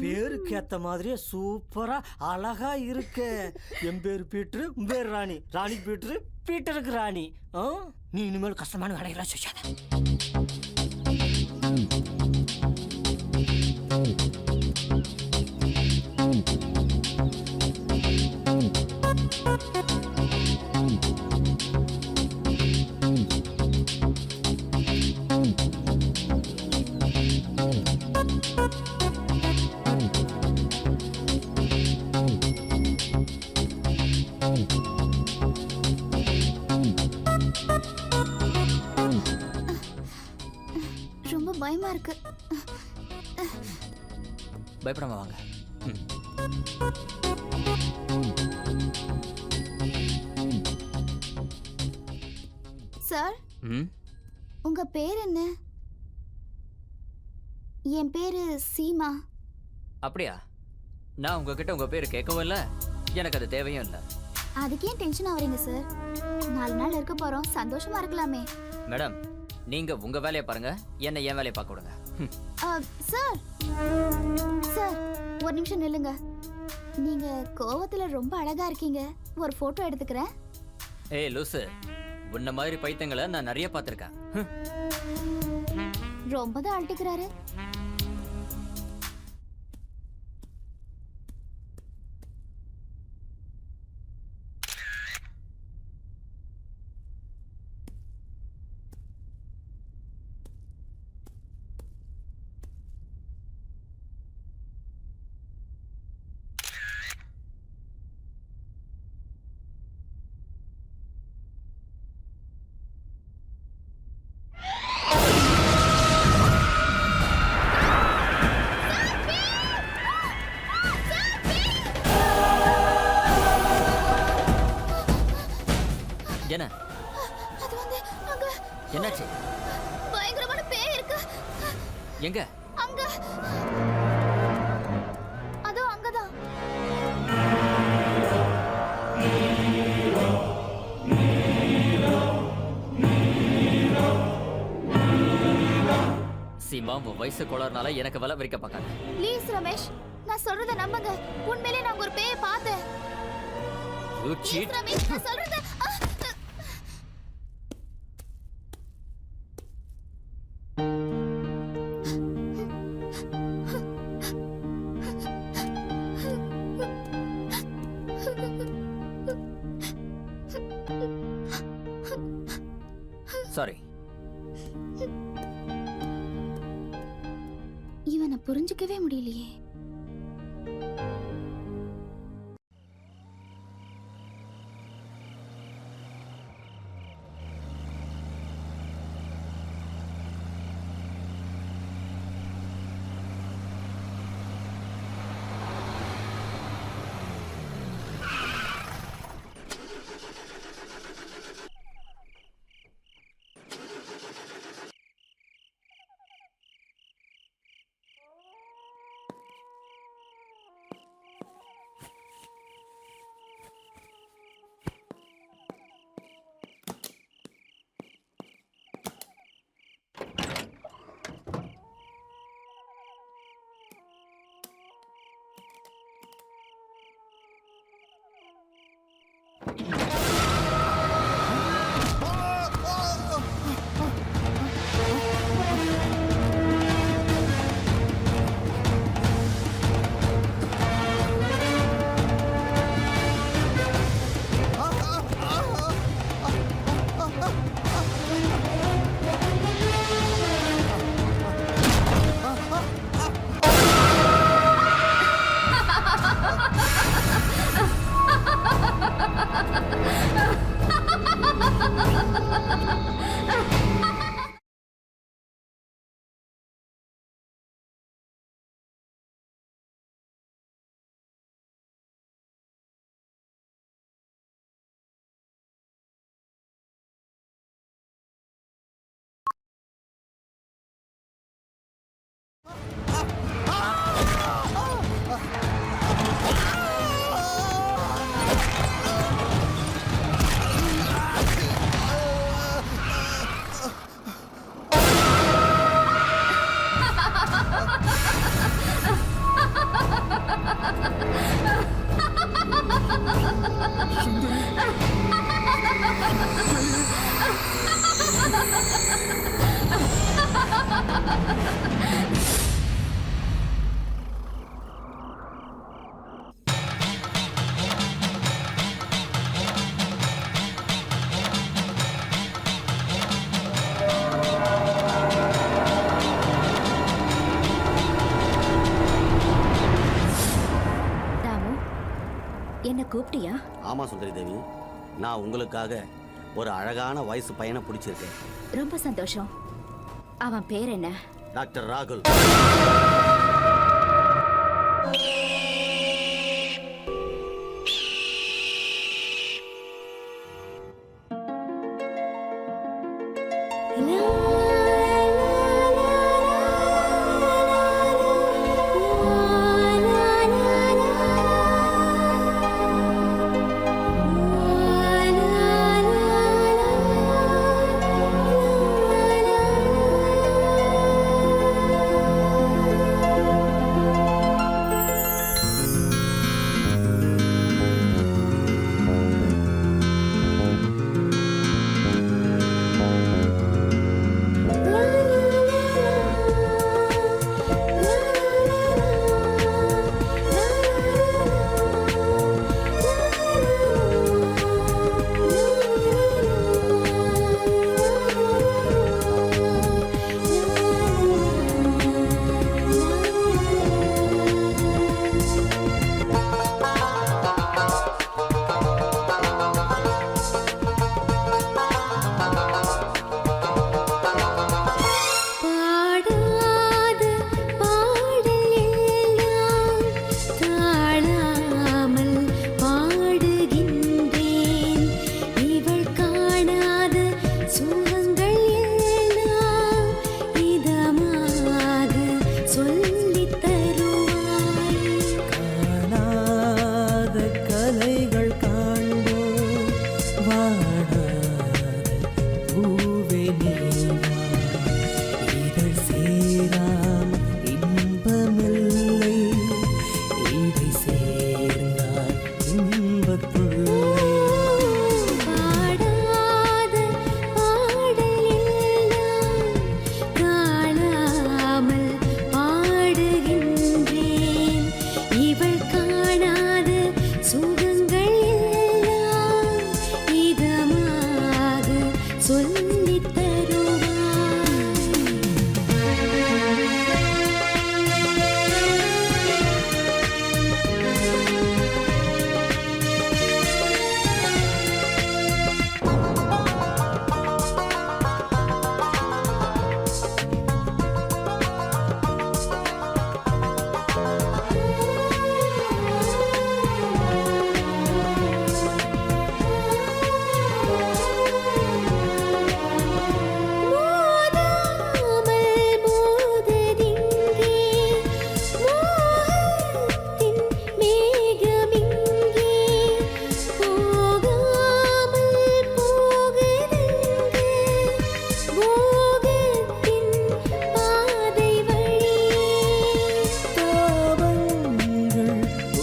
பேருக்கு ஏத்த மாதிரியே சூப்பரா அழகா இருக்கு. என் பேரு பீட்டரு, உன் பேரு ராணி. ராணி பீட்டரு, பீட்டருக்கு ராணி. நீ இனிமேல் கஷ்டமான வேலைகளாம் செய்யாத. ரொம்ப பயமா இருக்கு. பயப்படாம வாங்க. சார், உங்க பேர் என்ன? என் பேரு சீமா. அப்படியா? நான் உங்ககிட்ட உங்க பேர் கேட்கவும் இல்லை, எனக்கு அது தேவையும் இல்லை. அதுக்கு ஏன் டென்ஷன் ஆவறீங்க சார்? 4 நாள் இருக்க போறோம், சந்தோஷமா இருக்கலாமே. மேடம், நீங்க உங்க வேலையை பாருங்க, என்ன என் வேலையை பார்க்க விடுங்க. சார் சார் ஒரு நிமிஷம் நில்லுங்க. நீங்க கோவத்துல ரொம்ப அழகா இருக்கீங்க. ஒரு போட்டோ எடுத்துக்கிறேன். ஏய் லூசு, உன்ன மாதிரி பைத்தியங்களை நான் நிறைய பார்த்துருக்கேன். ரொம்ப தான் அழட்டிக்கிறாரு. என்ன அது வந்து அங்க என்னாச்சு? பயங்கரமான பேய் இருக்கு. எங்க? அங்க. அதோ அங்கதான். சீமா, உன் வயசு கோளாறுனால எனக்கு வலை விரிக்க பார்க்காத. ப்ளீஸ் ரமேஷ், நான் சொல்றத நம்புங்க. உண்மையிலே நான் ஒரு பேயை பார்த்தேன். You cheat. ப்ளீஸ் ரமேஷ், நான் சொல்றத சாரி. இவனை புரிஞ்சுக்கவே முடியலையே. என்ன கூப்பிட்டியா? ஆமா சுந்தரி தேவி, நான் உங்களுக்காக ஒரு அழகான வயசு பையனை பிடிச்சிருக்கேன். ரொம்ப சந்தோஷம். அவன் பேர் என்ன? டாக்டர் ராகுல். சேர்ந்தால் இன்பத்துள்ளே பாடாத பாடலெல்லாம் காணாமல் பாடுகின்றேன். இவள் காணாத சுகங்கள் எல்லாம் இதமாக சொல்லித் தருவாள். மோதாமல் மோததிங்கே மோகத்தின் மேகமிங்கே போகாமல் போகுதெங்கே மோகத்தின் பாதை வழி. தாபங்கள்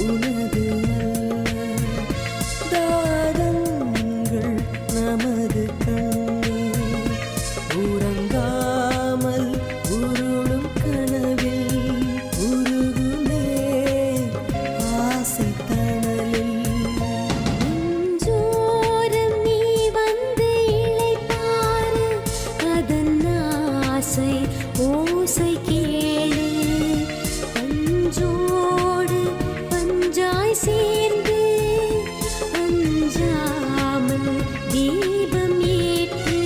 உனது அல்ல தாரங்கள் நமது கண்ணே உறங்காமல் உருளும் கனவில் உருகுமே ஆசை தணலில். நெஞ்சோரம் நீ வந்து இளைப்பாறு அதன் ஆசை ஓசை கேளு. பஞ்சோடு பஞ்சாய் சேர்ந்து அஞ்சாமல் தீபம் ஏற்று.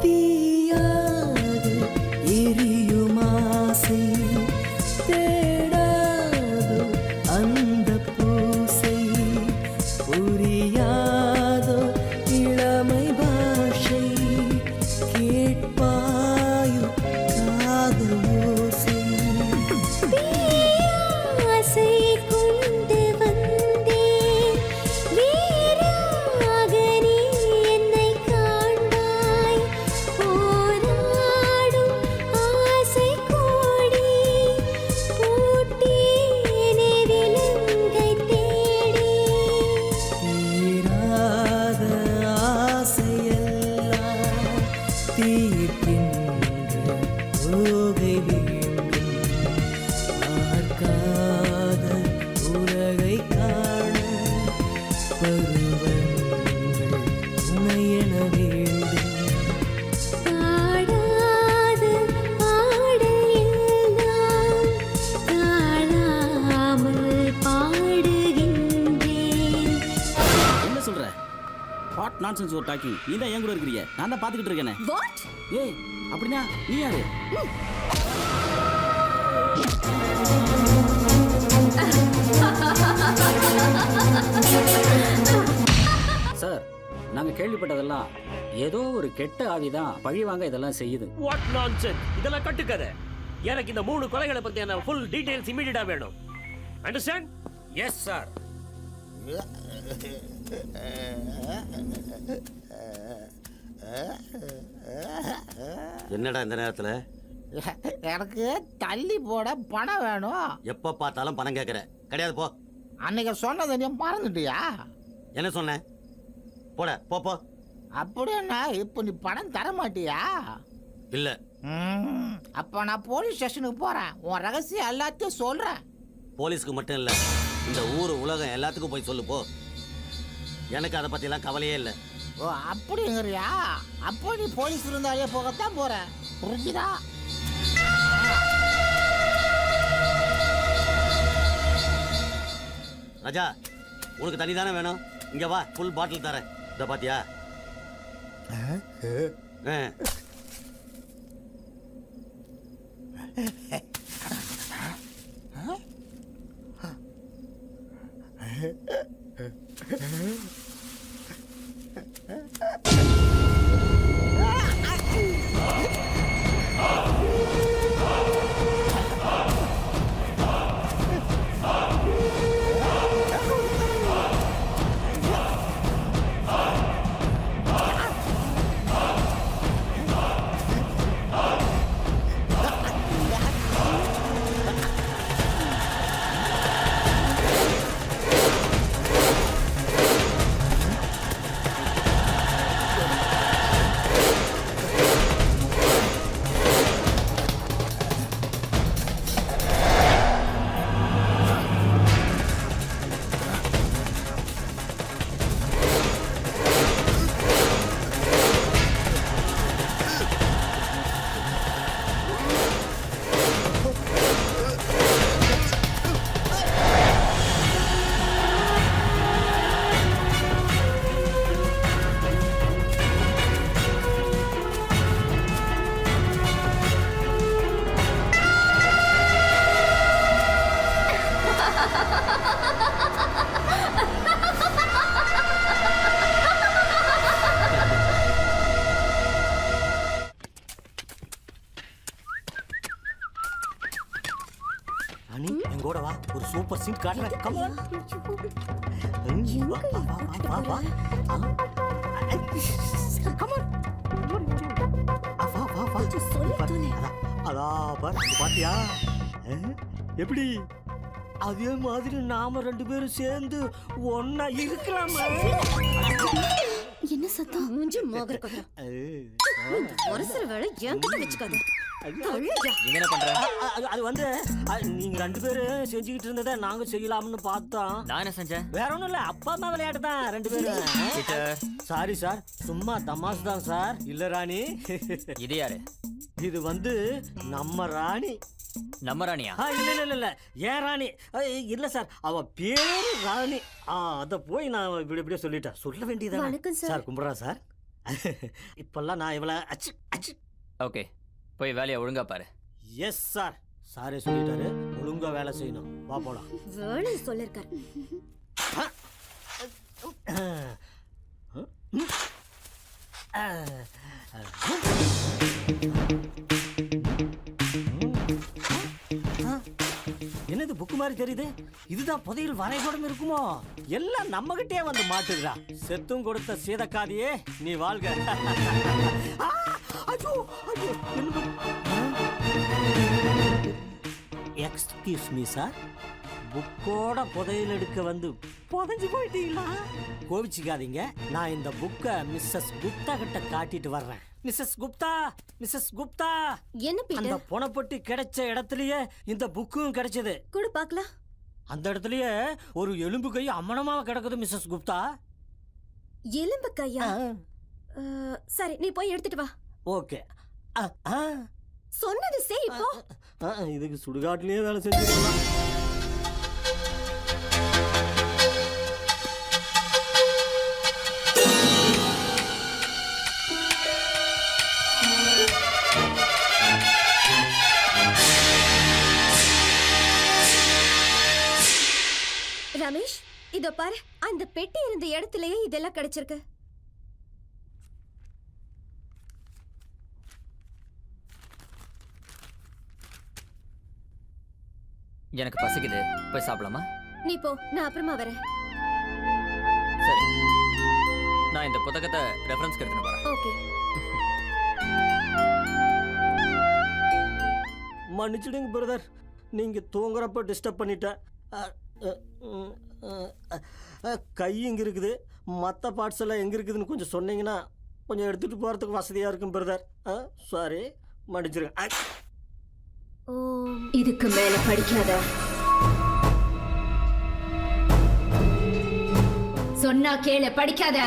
தீயாது எரியும் ஆசை தேடாதோ அந்த பூசை புரியாதோ இளமை பாஷை கேட்பாயோ காதல் ஓசை. ஆசை கொண்டு வந்தேன் வேறாக நீ என்னை காண்பாய். போராடும் ஆசை கோடி பூட்டேனே விலங்கை தேடி. தீராத ஆசையெல்லாம் தீர்க்கின்ற ஓகை வேண்டும் பார்க்காத உலகை காண பருவங்கள் உனையென வேண்டும். பாடாத பாடல் எல்லாம் காணாமல் பாடுகின்றேன். என்ன சொல்ற வாட் நான்சென்ஸ் ஒரு டாக்கிங் நீ தான் என் கூட இருக்கிறீங்க நான் தான் பார்த்துக்கிட்டு இருக்கேனே வாட்? ஏய் அப்படின்னா நீ யாரு சார் நாங்க கேள்விப்பட்டதெல்லாம் ஏதோ ஒரு கெட்ட ஆவிதான் பழி வாங்க இதெல்லாம் செய்யுது. வாட் நான்சென்ஸ் இதெல்லாம் கட்டுக்கதை. எனக்கு இந்த 3 கொலைகளை பத்தியான ஃபுல் டீடைல்ஸ் இமிடியேட்டா வேணும். அண்டர்ஸ்டாண்ட்? Yes sir. என்னடா இந்த நேரத்துல எனக்கு தள்ளி போட பணம் வேணும். எப்ப பார்த்தாலும் பணம் கேட்கற கிடையாது போ. அன்னைக்கு சொன்னதை நீ மறந்துட்டியா? என்ன சொன்னேன் போட போ போ. அப்படின்னா இப்போ நீ பணம் தர மாட்டியா? இல்ல. அப்ப நான் போலீஸ் ஸ்டேஷனுக்கு போறேன். உன் ரகசியம் எல்லாத்தையும் சொல்றேன். போலீஸ்க்கு மட்டும் இல்ல இந்த ஊர் உலகம் எல்லாத்துக்கும் போய் சொல்லு போ. எனக்கு அதை பத்திலாம் கவலையே இல்லை. ஓ அப்படிங்கிறியா? அப்போ நீ போலீஸ் இருந்தாலே போகத்தான் போற. புரிஞ்சுதா? ராஜா உனக்கு தண்ணி தானே வேணும்? இங்க வா, ஃபுல் பாட்டில் தரேன். இத பாத்தியா? ராணி எங்கூட வா, ஒரு சூப்பர் சீன் காட்டுறேன். Come on. வா, வா, வா, வா, வா. Come on. வா, வா, வா. அதான் பாரு, இங்க பாத்தியா? எப்படி அதே மாதிரி நாம 2 பேரும் சேர்ந்து ஒன்னா இருக்கலாமா? என்ன சத்தம்? மூஞ்சி மோகர கதை. ஒரசர வேளை என்கிட்ட வெச்சுக்காத. என்ன பண்ற? அது வந்து நீங்க 2 பேரும் செஞ்சுக்கிட்டு இருந்ததை நாங்க செய்யலாம்னு பார்த்தோம். நான் என்ன செஞ்சேன்? வேற ஒண்ணும் இல்ல, அப்பா அம்மா விளையாட்டு தான் 2 பேரும். சாரி சார், சும்மா தமாசு தான் சார். இல்ல ராணி, இது யாரு? இது வந்து நம்ம ராணி. நம்ம ராணியா? இல்ல இல்ல இல்ல, ஏன் ராணி இல்ல சார், அவ பேரு ராணி. அத போய் நான் இப்படியே சொல்லிட்டேன். சொல்ல வேண்டியதா சார்? கும்பிடுறா சார். இப்பெல்லாம் நான் இவளை அச்சு அச்சு. ஓகே, போய் வேலையை ஒழுங்கா பாரு. Yes sir. சாரே சொல்லிட்டாரு, ஒழுங்கா வேலை செய்யணும். வா போலாம். வேலை சொல்லிருக்காரு. என்னது புக்கு மாதிரி தெரியுது? இதுதான் புதையல் வரைபடம் இருக்குமோ? எல்லாம் நம்ம கிட்டே வந்து மாட்டுதுடா. செத்தும் கொடுத்த சீதக்காதியே நீ வாழ்க. எக்ஸ்கியூஸ் மீ சார், புக்கோட புதையல் எடுக்க வந்து புதைஞ்சு போயிட்டீங்களா? கோவிச்சுக்காதீங்க, நான் இந்த புக்கை மிஸ்ஸஸ் குப்தா கிட்ட காட்டிட்டு வர்றேன். Mrs Gupta, Mrs Gupta. என்ன அந்த பீட்டர்? பணப்பட்டி கிடைச்ச இடத்துலயே இந்த புக்கும் கிடைச்சது. கூட பார்க்கலாம். அந்த இடத்துலயே ஒரு எலும்பு கை அம்மனமாக கிடக்குது மிஸ்ஸஸ் குப்தா. எலும்பு கையா? சரி, நீ போய் எடுத்துட்டு வா. ஓகே. சொன்னது செய் இப்போ. இதுக்கு சுடுகாட்டிலேயே வேலை செஞ்சுக்கலாம். ரமேஷ், இதோ பாரு, அந்த பெட்டி இருந்த இடத்துலயே இதெல்லாம் கிடைச்சிருக்கு. எனக்கு பசிக்குது, போய் சாப்பிடலாமா? நீ போ, நான் அப்புறமா வரேன். சரி, நான் இந்த புத்தகத்தை ரெஃபரன்ஸ்க்கு எடுத்துட்டு போறேன். ஓகே. மன்னிச்சிடுங்க பிரதர், நீங்க தூங்குறப்ப டிஸ்டர்ப் பண்ணிட்டேன். கை எங்க இருக்குது, மற்ற பார்ட்ஸ் எல்லாம் எங்க இருக்குதுன்னு கொஞ்சம் சொன்னீங்கன்னா கொஞ்சம் எடுத்துட்டு போறதுக்கு வசதியா இருக்கும் பிரதர். சாரி, மன்னிச்சிருங்க. இதுக்கு மேல படிக்காத. சொன்னா கேளு, படிக்காத.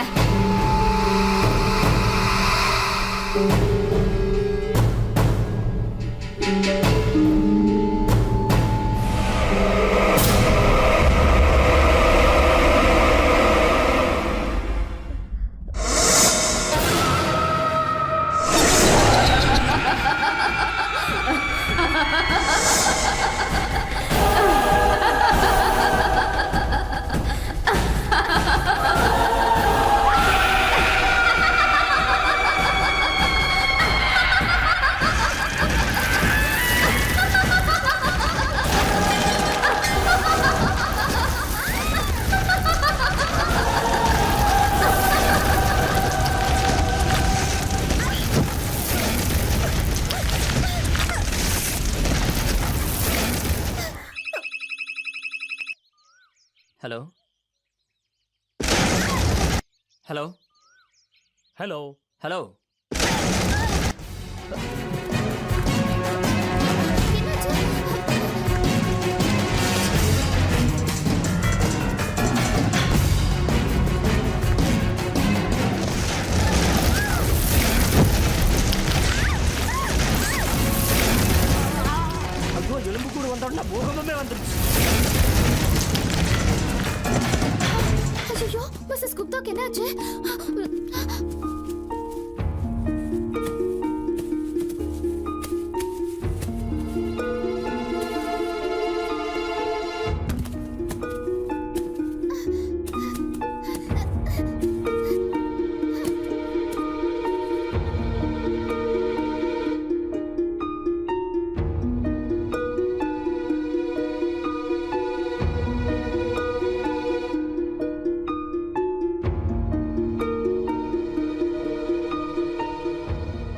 ஹலோ ஹலோ ஹலோ ஹலோ ஐயோ எலும்பு கூட வந்தோடனே பூகம்பமே வந்துருச்சு. ஐயோ மிஸ்ஸஸ் குப்தாக்கு என்னாச்சு?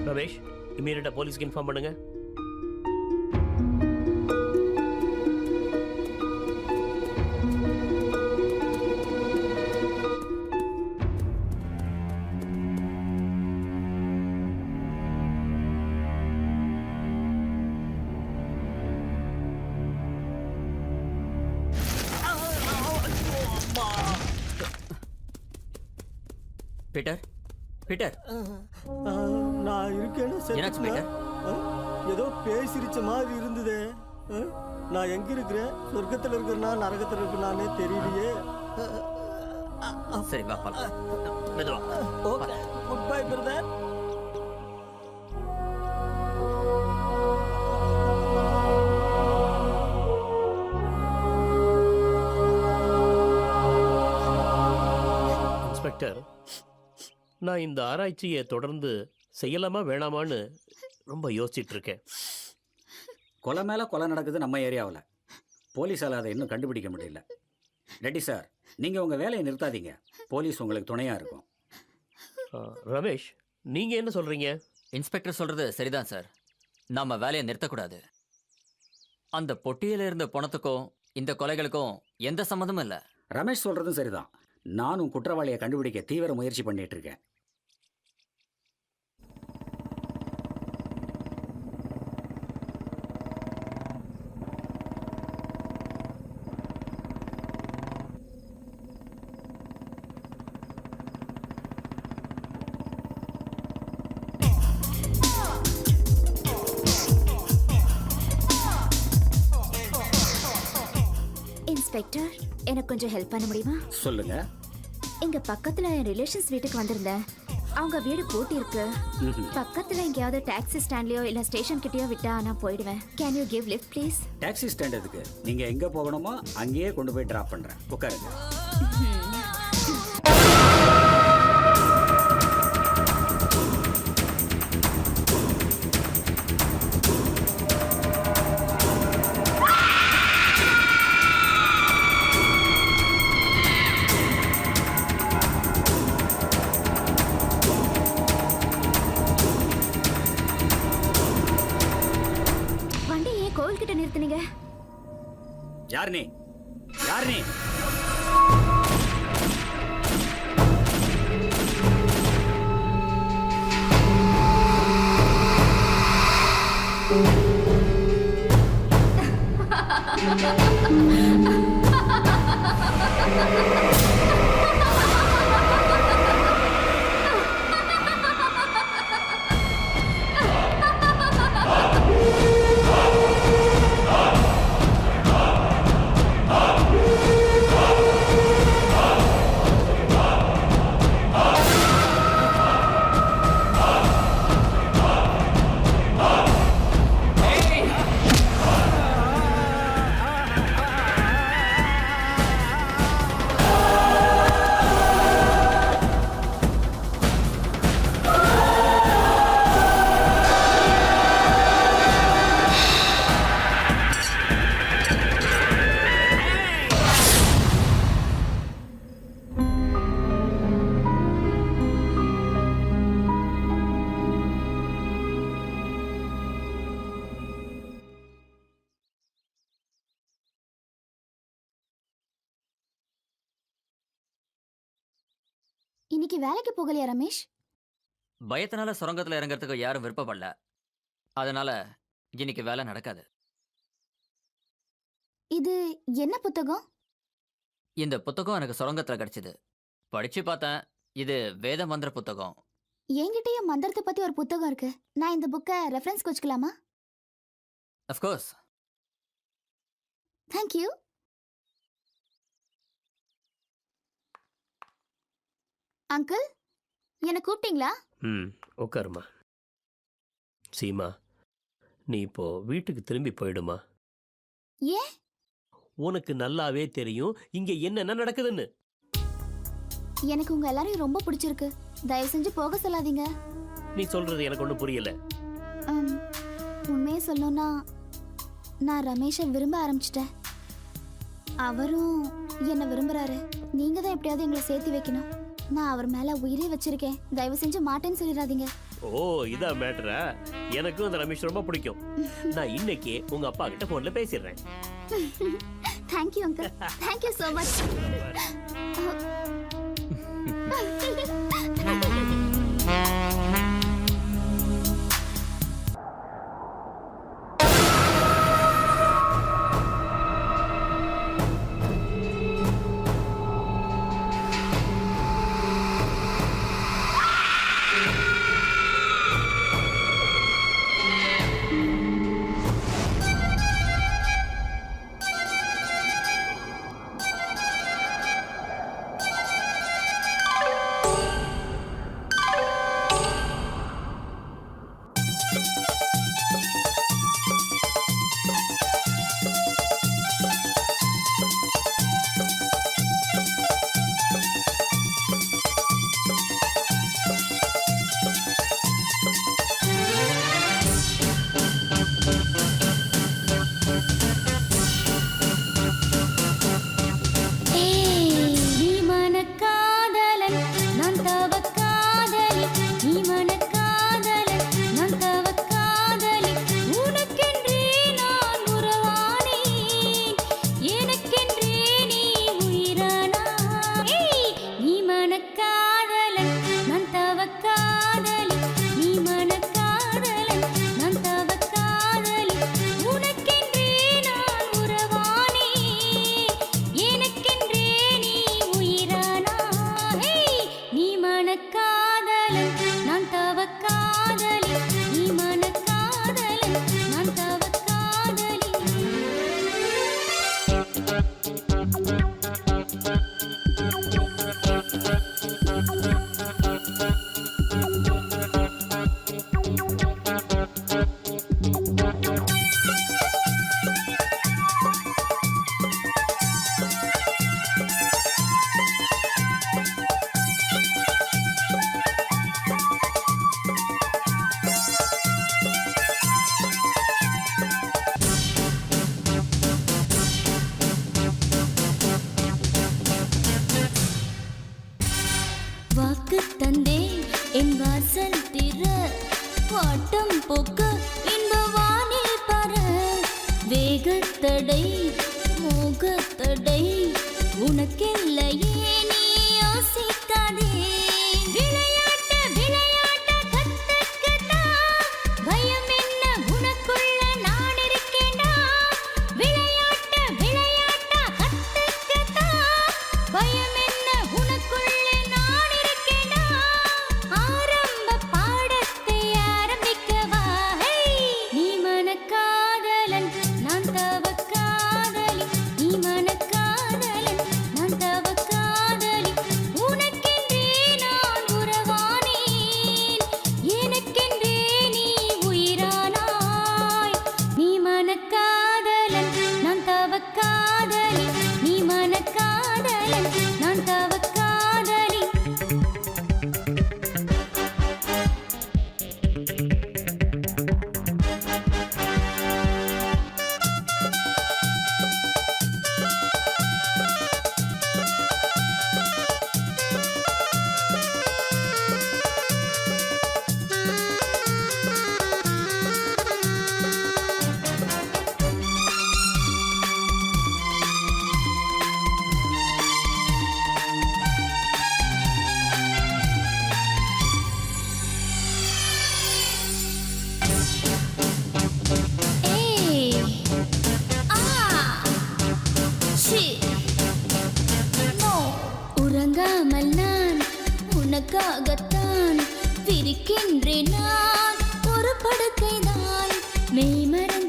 ரமேஷ் இமீடியட்டா போலீஸ்க்கு இன்ஃபார்ம் பண்ணுங்க. பீட்டர் பீட்டர் நான் இருக்கேன்னு என்னாச்சு பீட்டர்? ஏதோ பேசிருச்ச மாதிரி இருந்ததே. நான் எங்க இருக்கிறேன்? சொர்க்கத்துல இருக்கிறனா நரகத்துல இருக்கிறனானே தெரியலையே. சரி வா பாக்கலாம். மெதுவா. Okay good bye brother. Inspector, நான் இந்த ஆராய்ச்சியை தொடர்ந்து செய்யலாமா வேணாமான்னு ரொம்ப யோசிச்சுட்டு இருக்கேன். கொலை மேலே கொலை நடக்குது நம்ம ஏரியாவில். போலீஸால் அதை இன்னும் கண்டுபிடிக்க முடியல. ரெட்டி சார், நீங்கள் உங்கள் வேலையை நிறுத்தாதீங்க. போலீஸ் உங்களுக்கு துணையாக இருக்கும். ரமேஷ், நீங்கள் என்ன சொல்கிறீங்க? இன்ஸ்பெக்டர் சொல்றது சரிதான் சார். நாம வேலையை நிறுத்தக்கூடாது. அந்த பொட்டியில இருந்த பணத்துக்கும் இந்த கொலைகளுக்கும் எந்த சம்மந்தமும் இல்லை. ரமேஷ் சொல்கிறதும் சரிதான். நானும் குற்றவாளியை கண்டுபிடிக்க தீவிர முயற்சி பண்ணிட்டு இருக்கேன். இன்ஸ்பெக்டர், எனக்கு கொஞ்சம் ஹெல்ப் பண்ண முடியுமா? சொல்லுங்க. இங்க பக்கத்துல என் ரிலேஷன்ஸ் வீட்டுக்கு வந்திருந்தேன். அவங்க வீடு பூட்டி இருக்கு. பக்கத்துல எங்கேயாவது டாக்ஸி ஸ்டாண்ட்லயோ இல்ல ஸ்டேஷன் கிட்டயோ விட்டா நான் போயிடுவேன். Can you give lift please? Taxi stand எதுக்கு? நீங்கள் எங்கே போகணுமோ அங்கேயே கொண்டு போய் ட்ராப் பண்ணுறேன். உட்காருங்க. வண்டி ஏன் கோவில் கிட்ட நிறுத்துனீங்க? யார் நீ? யார் நீ? இன்னைக்கு வேலைக்கு போகலையா ரமேஷ்? பயத்தினால சுரங்கத்துல இறங்கறதுக்கு யாரும் விருப்பப்படல. அதனால இன்னைக்கு வேலை நடக்காது. இது என்ன புத்தகம்? இந்த புத்தகம் எனக்கு சுரங்கத்துல கிடைச்சது. படிச்சு பார்த்தேன். இது வேத மந்திர புத்தகம். என்கிட்டயும் மந்திரத்தை பத்தி ஒரு புத்தகம் இருக்கு. நான் இந்த புக்கை ரெஃபரன்ஸ் வச்சுக்கலாமா? அஃப்கோர்ஸ். தேங்க்யூ. அங்கிள், என்ன கூப்பிட்டீங்களா? உட்காருமா. சீமா, நீ இப்போ வீட்டுக்கு திரும்பி போயிடுமா. ஏன்? உனக்கு நல்லாவே தெரியும் இங்க என்னென்ன நடக்குதுன்னு. எனக்கு உங்க எல்லாரையும் ரொம்ப பிடிச்சிருக்கு. தயவு செஞ்சு போக சொல்லாதீங்க. நீ சொல்றது எனக்கு ஒன்றும் புரியல. உண்மையை சொல்லணும்னா நான் ரமேஷை விரும்ப ஆரம்பிச்சிட்டேன். அவரும் என்ன விரும்புறாரு. நீங்க தான் எப்படியாவது எங்களை சேர்த்து வைக்கணும். நான் அவர் மேல உயிரே வச்சிருக்கேன். தயவு செஞ்சு மாட்டேன்னு சொல்லிடாதீங்க. ஓ, இதான் மேட்டரா? எனக்கும் அந்த ரமேஷ் ரொம்ப பிடிக்கும். நான் இன்னைக்கு உங்க அப்பா கிட்ட போன்ல பேசிடுறேன். Thank you uncle. Thank you so much. வாக்கு தந்தே என் வாசல் திற, வாட்டம் போக்க இன்ப வானில் பற, வேகத்தடை மோகத்தடை உனக்கெல்லையே நீ யோசிக்காதே. விளையாட்ட விளையாட்ட கத்துக்கதா, பயம் என்ன உனக்குள்ள நான் இருக்கேன்டா. விளையாட்ட விளையாட்ட கத்துக்கதா, பயம் என்ன உனக்குள்ள நான் இருக்கேன்டா. ஆரம்ப பாடத்தை ஆரம்பிக்கவா. நீ மனக்காதலன் நான் தவக்காதலி, நீ மனக்காதலன் நான் தவக்காதலி.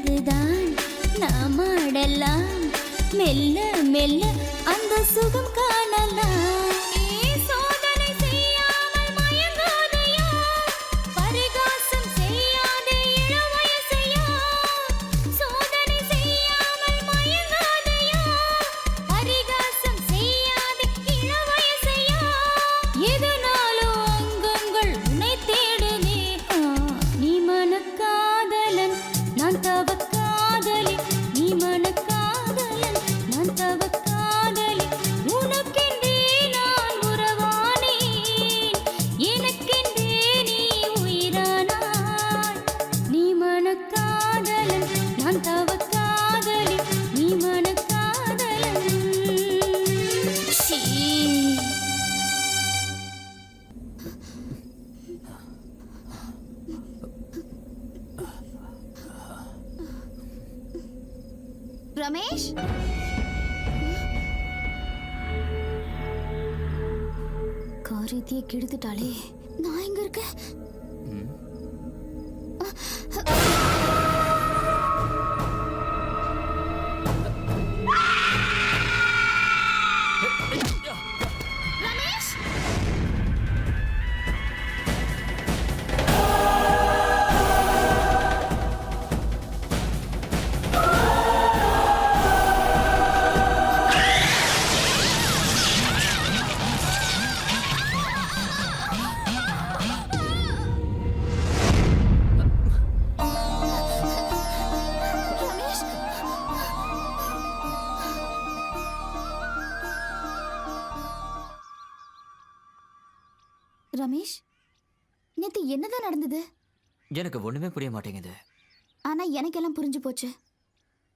பிறகுதான் நாம் ஆடலாம், மெல்ல மெல்ல அந்த சுகம் காணலாம். சோதனை செய்யாமல் மயங்காதையா, பரிகாசம் செய்யாதே இளவயசையா. சோதனை செய்யாமல் மயங்காதையா, பரிகாசம் செய்யாதே இளவயசையா. எதனாலும் அங்கங்கள் உன்னை தேடுதே. நீ மனக்காதலன், நான் தவக்காதலி. நீ மனக்காதலன், நான் தவக்காதலி. உனக்கென்றே நான் உறவானேன், எனக்கென்றே நீ உயிரானாய். நீ மனக்காதலன், நான் தவக்காதலி. நீ மனக்காதலன். சீ. ரமேஷ், காரியத்தையே கெடுத்துட்டாளே. நான் எங்க இருக்கேன்? ரமேஷ், ரமேஷ். ரமேஷ், நேத்து என்னதான் நடந்தது? எனக்கு ஒண்ணுமே புரிய மாட்டேங்குது. ஆனா எனக்கெல்லாம் புரிஞ்சு போச்சு.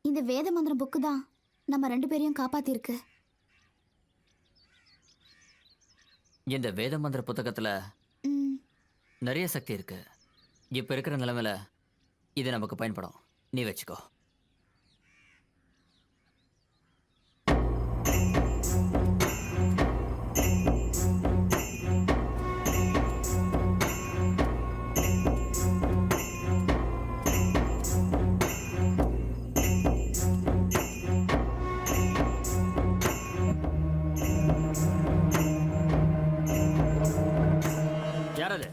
இந்த வேத மந்திரம் புக்கு தான் நம்ம 2 பேரையும் காப்பாத்திருக்கு. இந்த வேத மந்திர புத்தகத்துல நிறைய சக்தி இருக்கு. இப்ப இருக்கிற நிலைமையில இது நமக்கு பயன்படும். நீ வச்சுக்கோ. யாரது?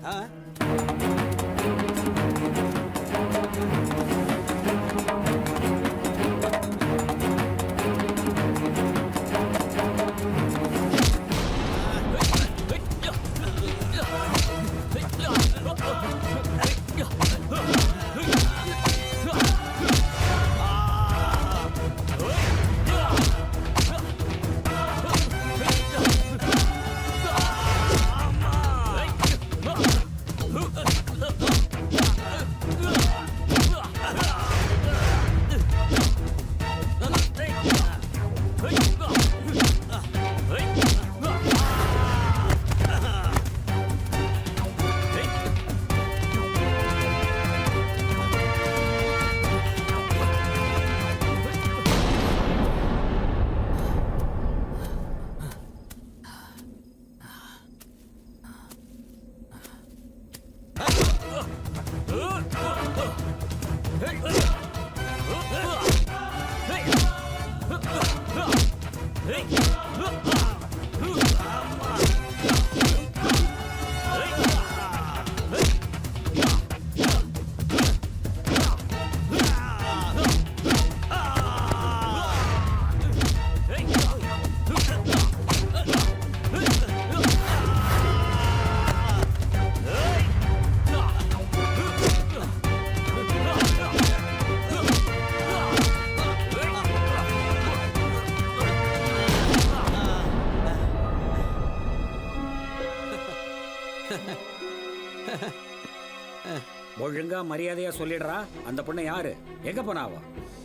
ஒழுங்கா மரியாதையா சொல்லிடுறா. அந்த பொண்ணு யாரு? எங்க போனாவா?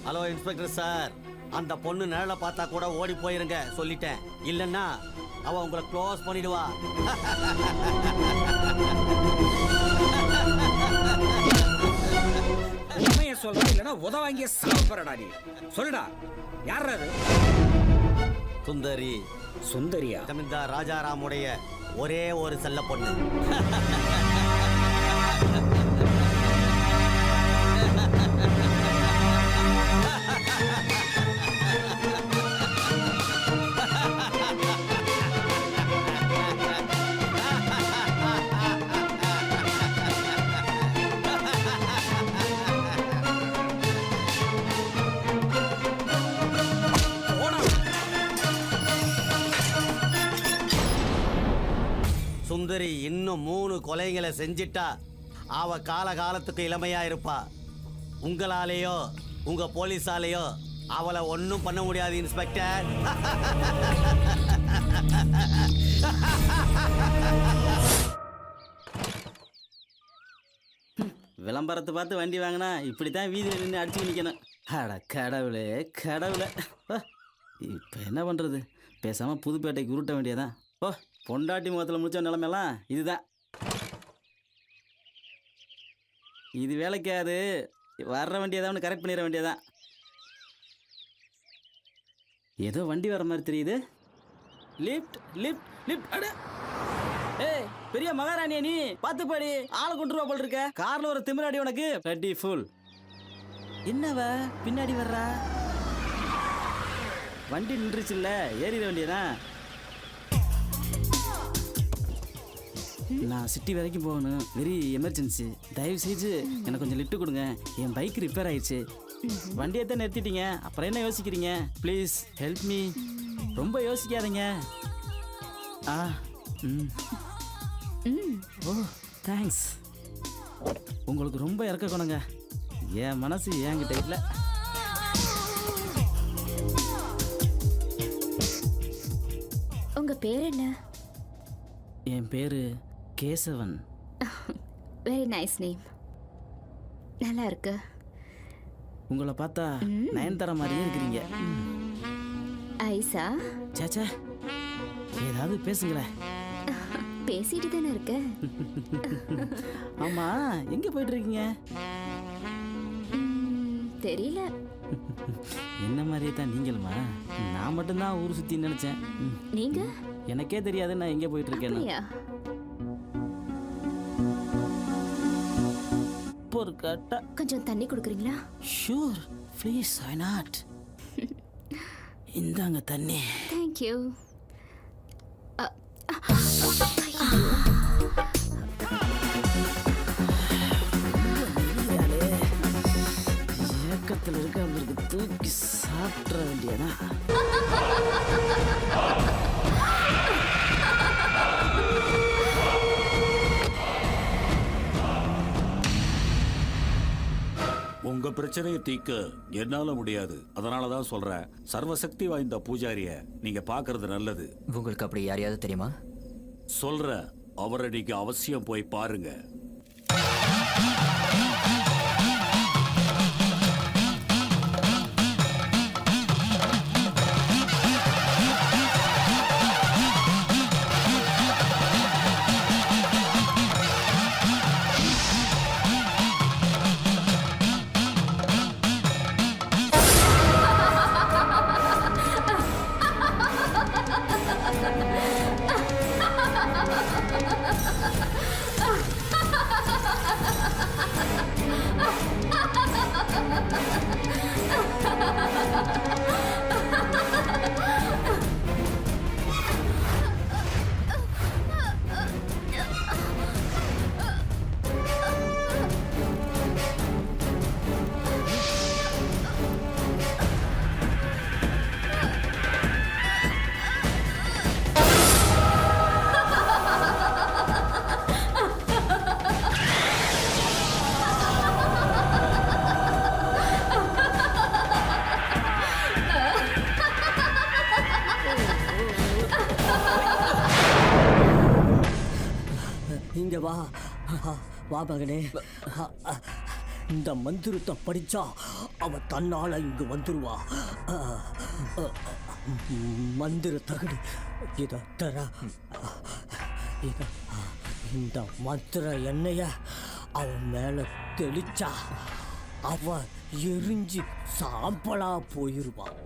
ஹலோ இன்ஸ்பெக்டர் சார், அந்த பொண்ணு நிழலை பார்த்தா கூட ஓடி போயிருங்க சொல்லிட்டேன். இல்லைன்னா அவ உங்களை க்ளோஸ் பண்ணிடுவா. உண்மையை சொல்ற, இல்லைன்னா உத வாங்கிய சாப்பிடறடா நீ. சொல்லுடா, யார் அது? சுந்தரி. சுந்தரியா? ஜமீன்தார் ராஜாராமுடைய ஒரே ஒரு செல்ல பொண்ணு. சுந்தரி இன்னும் 3 கொலைகளை செஞ்சிட்டா அவ காலகாலத்துக்கு இளமையா இருப்பா. உங்களாலேயோ உங்க போலீஸாலேயோ அவளை ஒன்றும் பண்ண முடியாது இன்ஸ்பெக்டர். விளம்பரத்தை பார்த்து வண்டி வாங்கினா இப்படி தான் வீதியில் நின்று அடிச்சு நிற்கணும். அட கடவுளே கடவுளே. இப்போ என்ன பண்ணுறது? பேசாமல் புதுப்பேட்டைக்கு உருட்ட வேண்டியதான். ஓ, பொண்டாட்டி முகத்தில் முடிச்ச நிலமெல்லாம் இதுதான். இது வேலைக்காது. வர்ற வண்டியதான் கரெக்ட் பண்ணிட வேண்டியதான். ஏதோ வண்டி வர மாதிரி தெரியுது. Lift lift lift. அட ஏய், பெரிய மகாராணியா நீ? பார்த்து பாடி, ஆளை கொண்டு ரூபா போல் இருக்க. கார்ல ஒரு திமிராடி உனக்கு. ரெட்டி ஃபுல். என்னவ பின்னாடி வர்றா? வண்டி நின்றுச்சு இல்ல, ஏறிட வேண்டியதான். நான் சிட்டி வரைக்கும் போகணும், வெரி எமர்ஜென்சி. தயவு செய்து எனக்கு கொஞ்சம் லிஃப்ட் கொடுங்க. என் பைக் ரிப்பேர் ஆயிடுச்சு. வண்டியை தான் நிறுத்திட்டீங்க, அப்புறம் என்ன யோசிக்கிறீங்க? Please help me. ரொம்ப யோசிக்காதீங்க. ஓ தேங்க்ஸ். உங்களுக்கு ரொம்ப இறக்க கொணுங்க. என் மனசு என்கிட்ட இல்லை. உங்க பேர் என்ன? என் பேரு கேசவன். Very nice name. நல்லா இருக்கு. உங்களை பார்த்தா நயன்தாரா மாதிரியே இருக்கிறீங்க. ஐசா? சாச்சா, ஏதாவது பேசுங்களேன். பேசிட்டு தானே இருக்க. ஆமா, எங்க போயிட்டு இருக்கீங்க? தெரியல. என்ன மாதிரியே தான் நீங்களுமா? நான் மட்டும்தான் ஊர் சுத்தி நினைச்சேன். நீங்க? எனக்கே தெரியாது நான் எங்க போயிட்டு இருக்கேன்னு. ஒரு கட்டா கொஞ்சம் தண்ணி கொடுக்குறீங்களா? Sure please. I not. இந்தாங்க தண்ணி. Thank you. ஏக்கத்தில் இருக்க அவங்களுக்கு தூக்கி சாப்பிட வேண்டியதான். உங்க பிரச்சனையை தீர்க்க என்னால முடியாது. அதனாலதான் சொல்றேன், சர்வசக்தி வாய்ந்த பூஜாரிய நீங்க பாக்குறது நல்லது. உங்களுக்கு அப்படி யாரையாவது தெரியுமா? சொல்ற, அவரை நீங்க அவசியம் போய் பாருங்க. இங்க வா வா மகனே. இந்த மந்திரத்தை படிச்சா அவ தன்னால இங்கு வந்துருவா. மந்திர தகடு இத தர. இந்த மந்திர எண்ணெய அவன் மேல தெளிச்சா அவ எரிஞ்சு சாம்பலா போயிருவான்.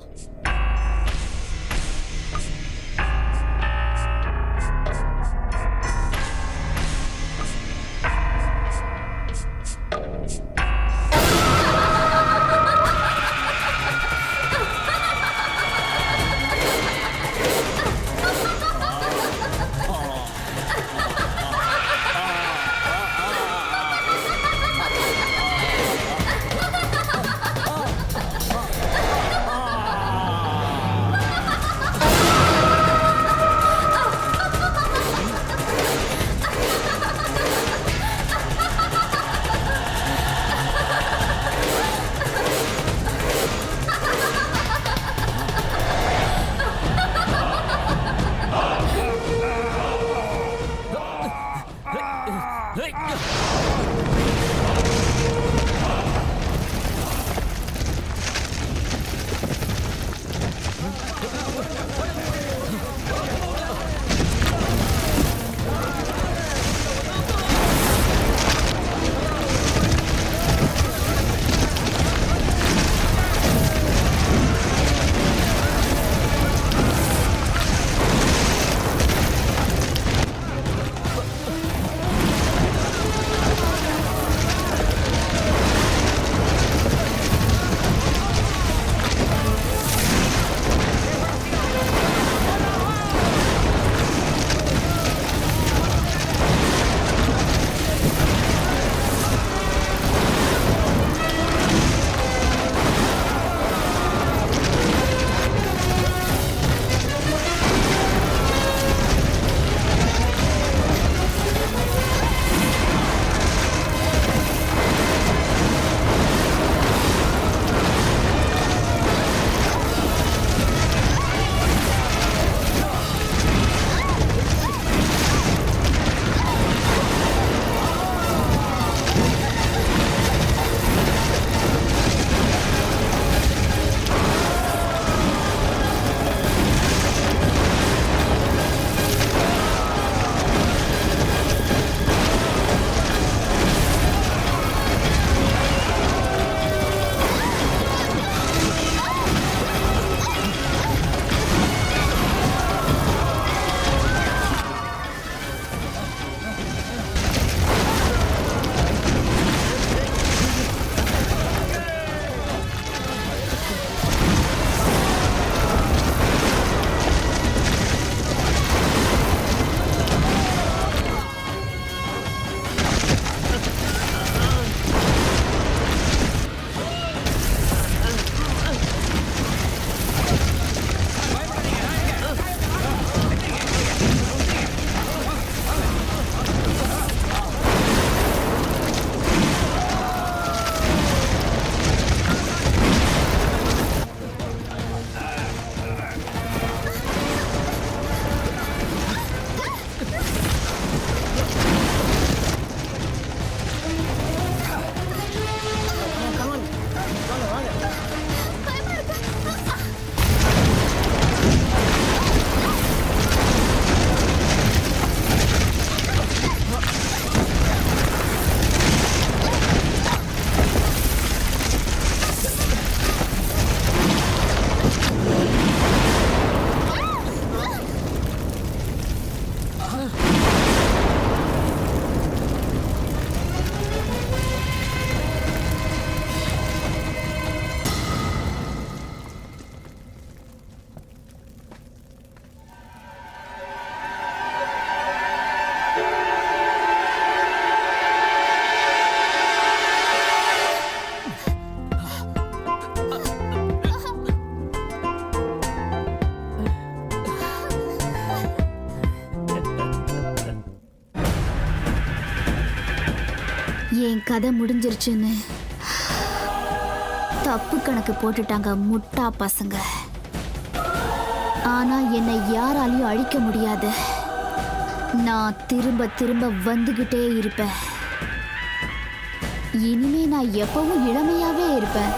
என் கதை முடிஞ்சிருச்சுன்னு தப்பு கணக்கு போட்டுட்டாங்க முட்டா பசங்க. ஆனா என்னை யாராலையும் அழிக்க முடியாது. நான் திரும்ப திரும்ப வந்துகிட்டே இருப்பேன். இனிமே நான் எப்பவும் இளமையாவே இருப்பேன்.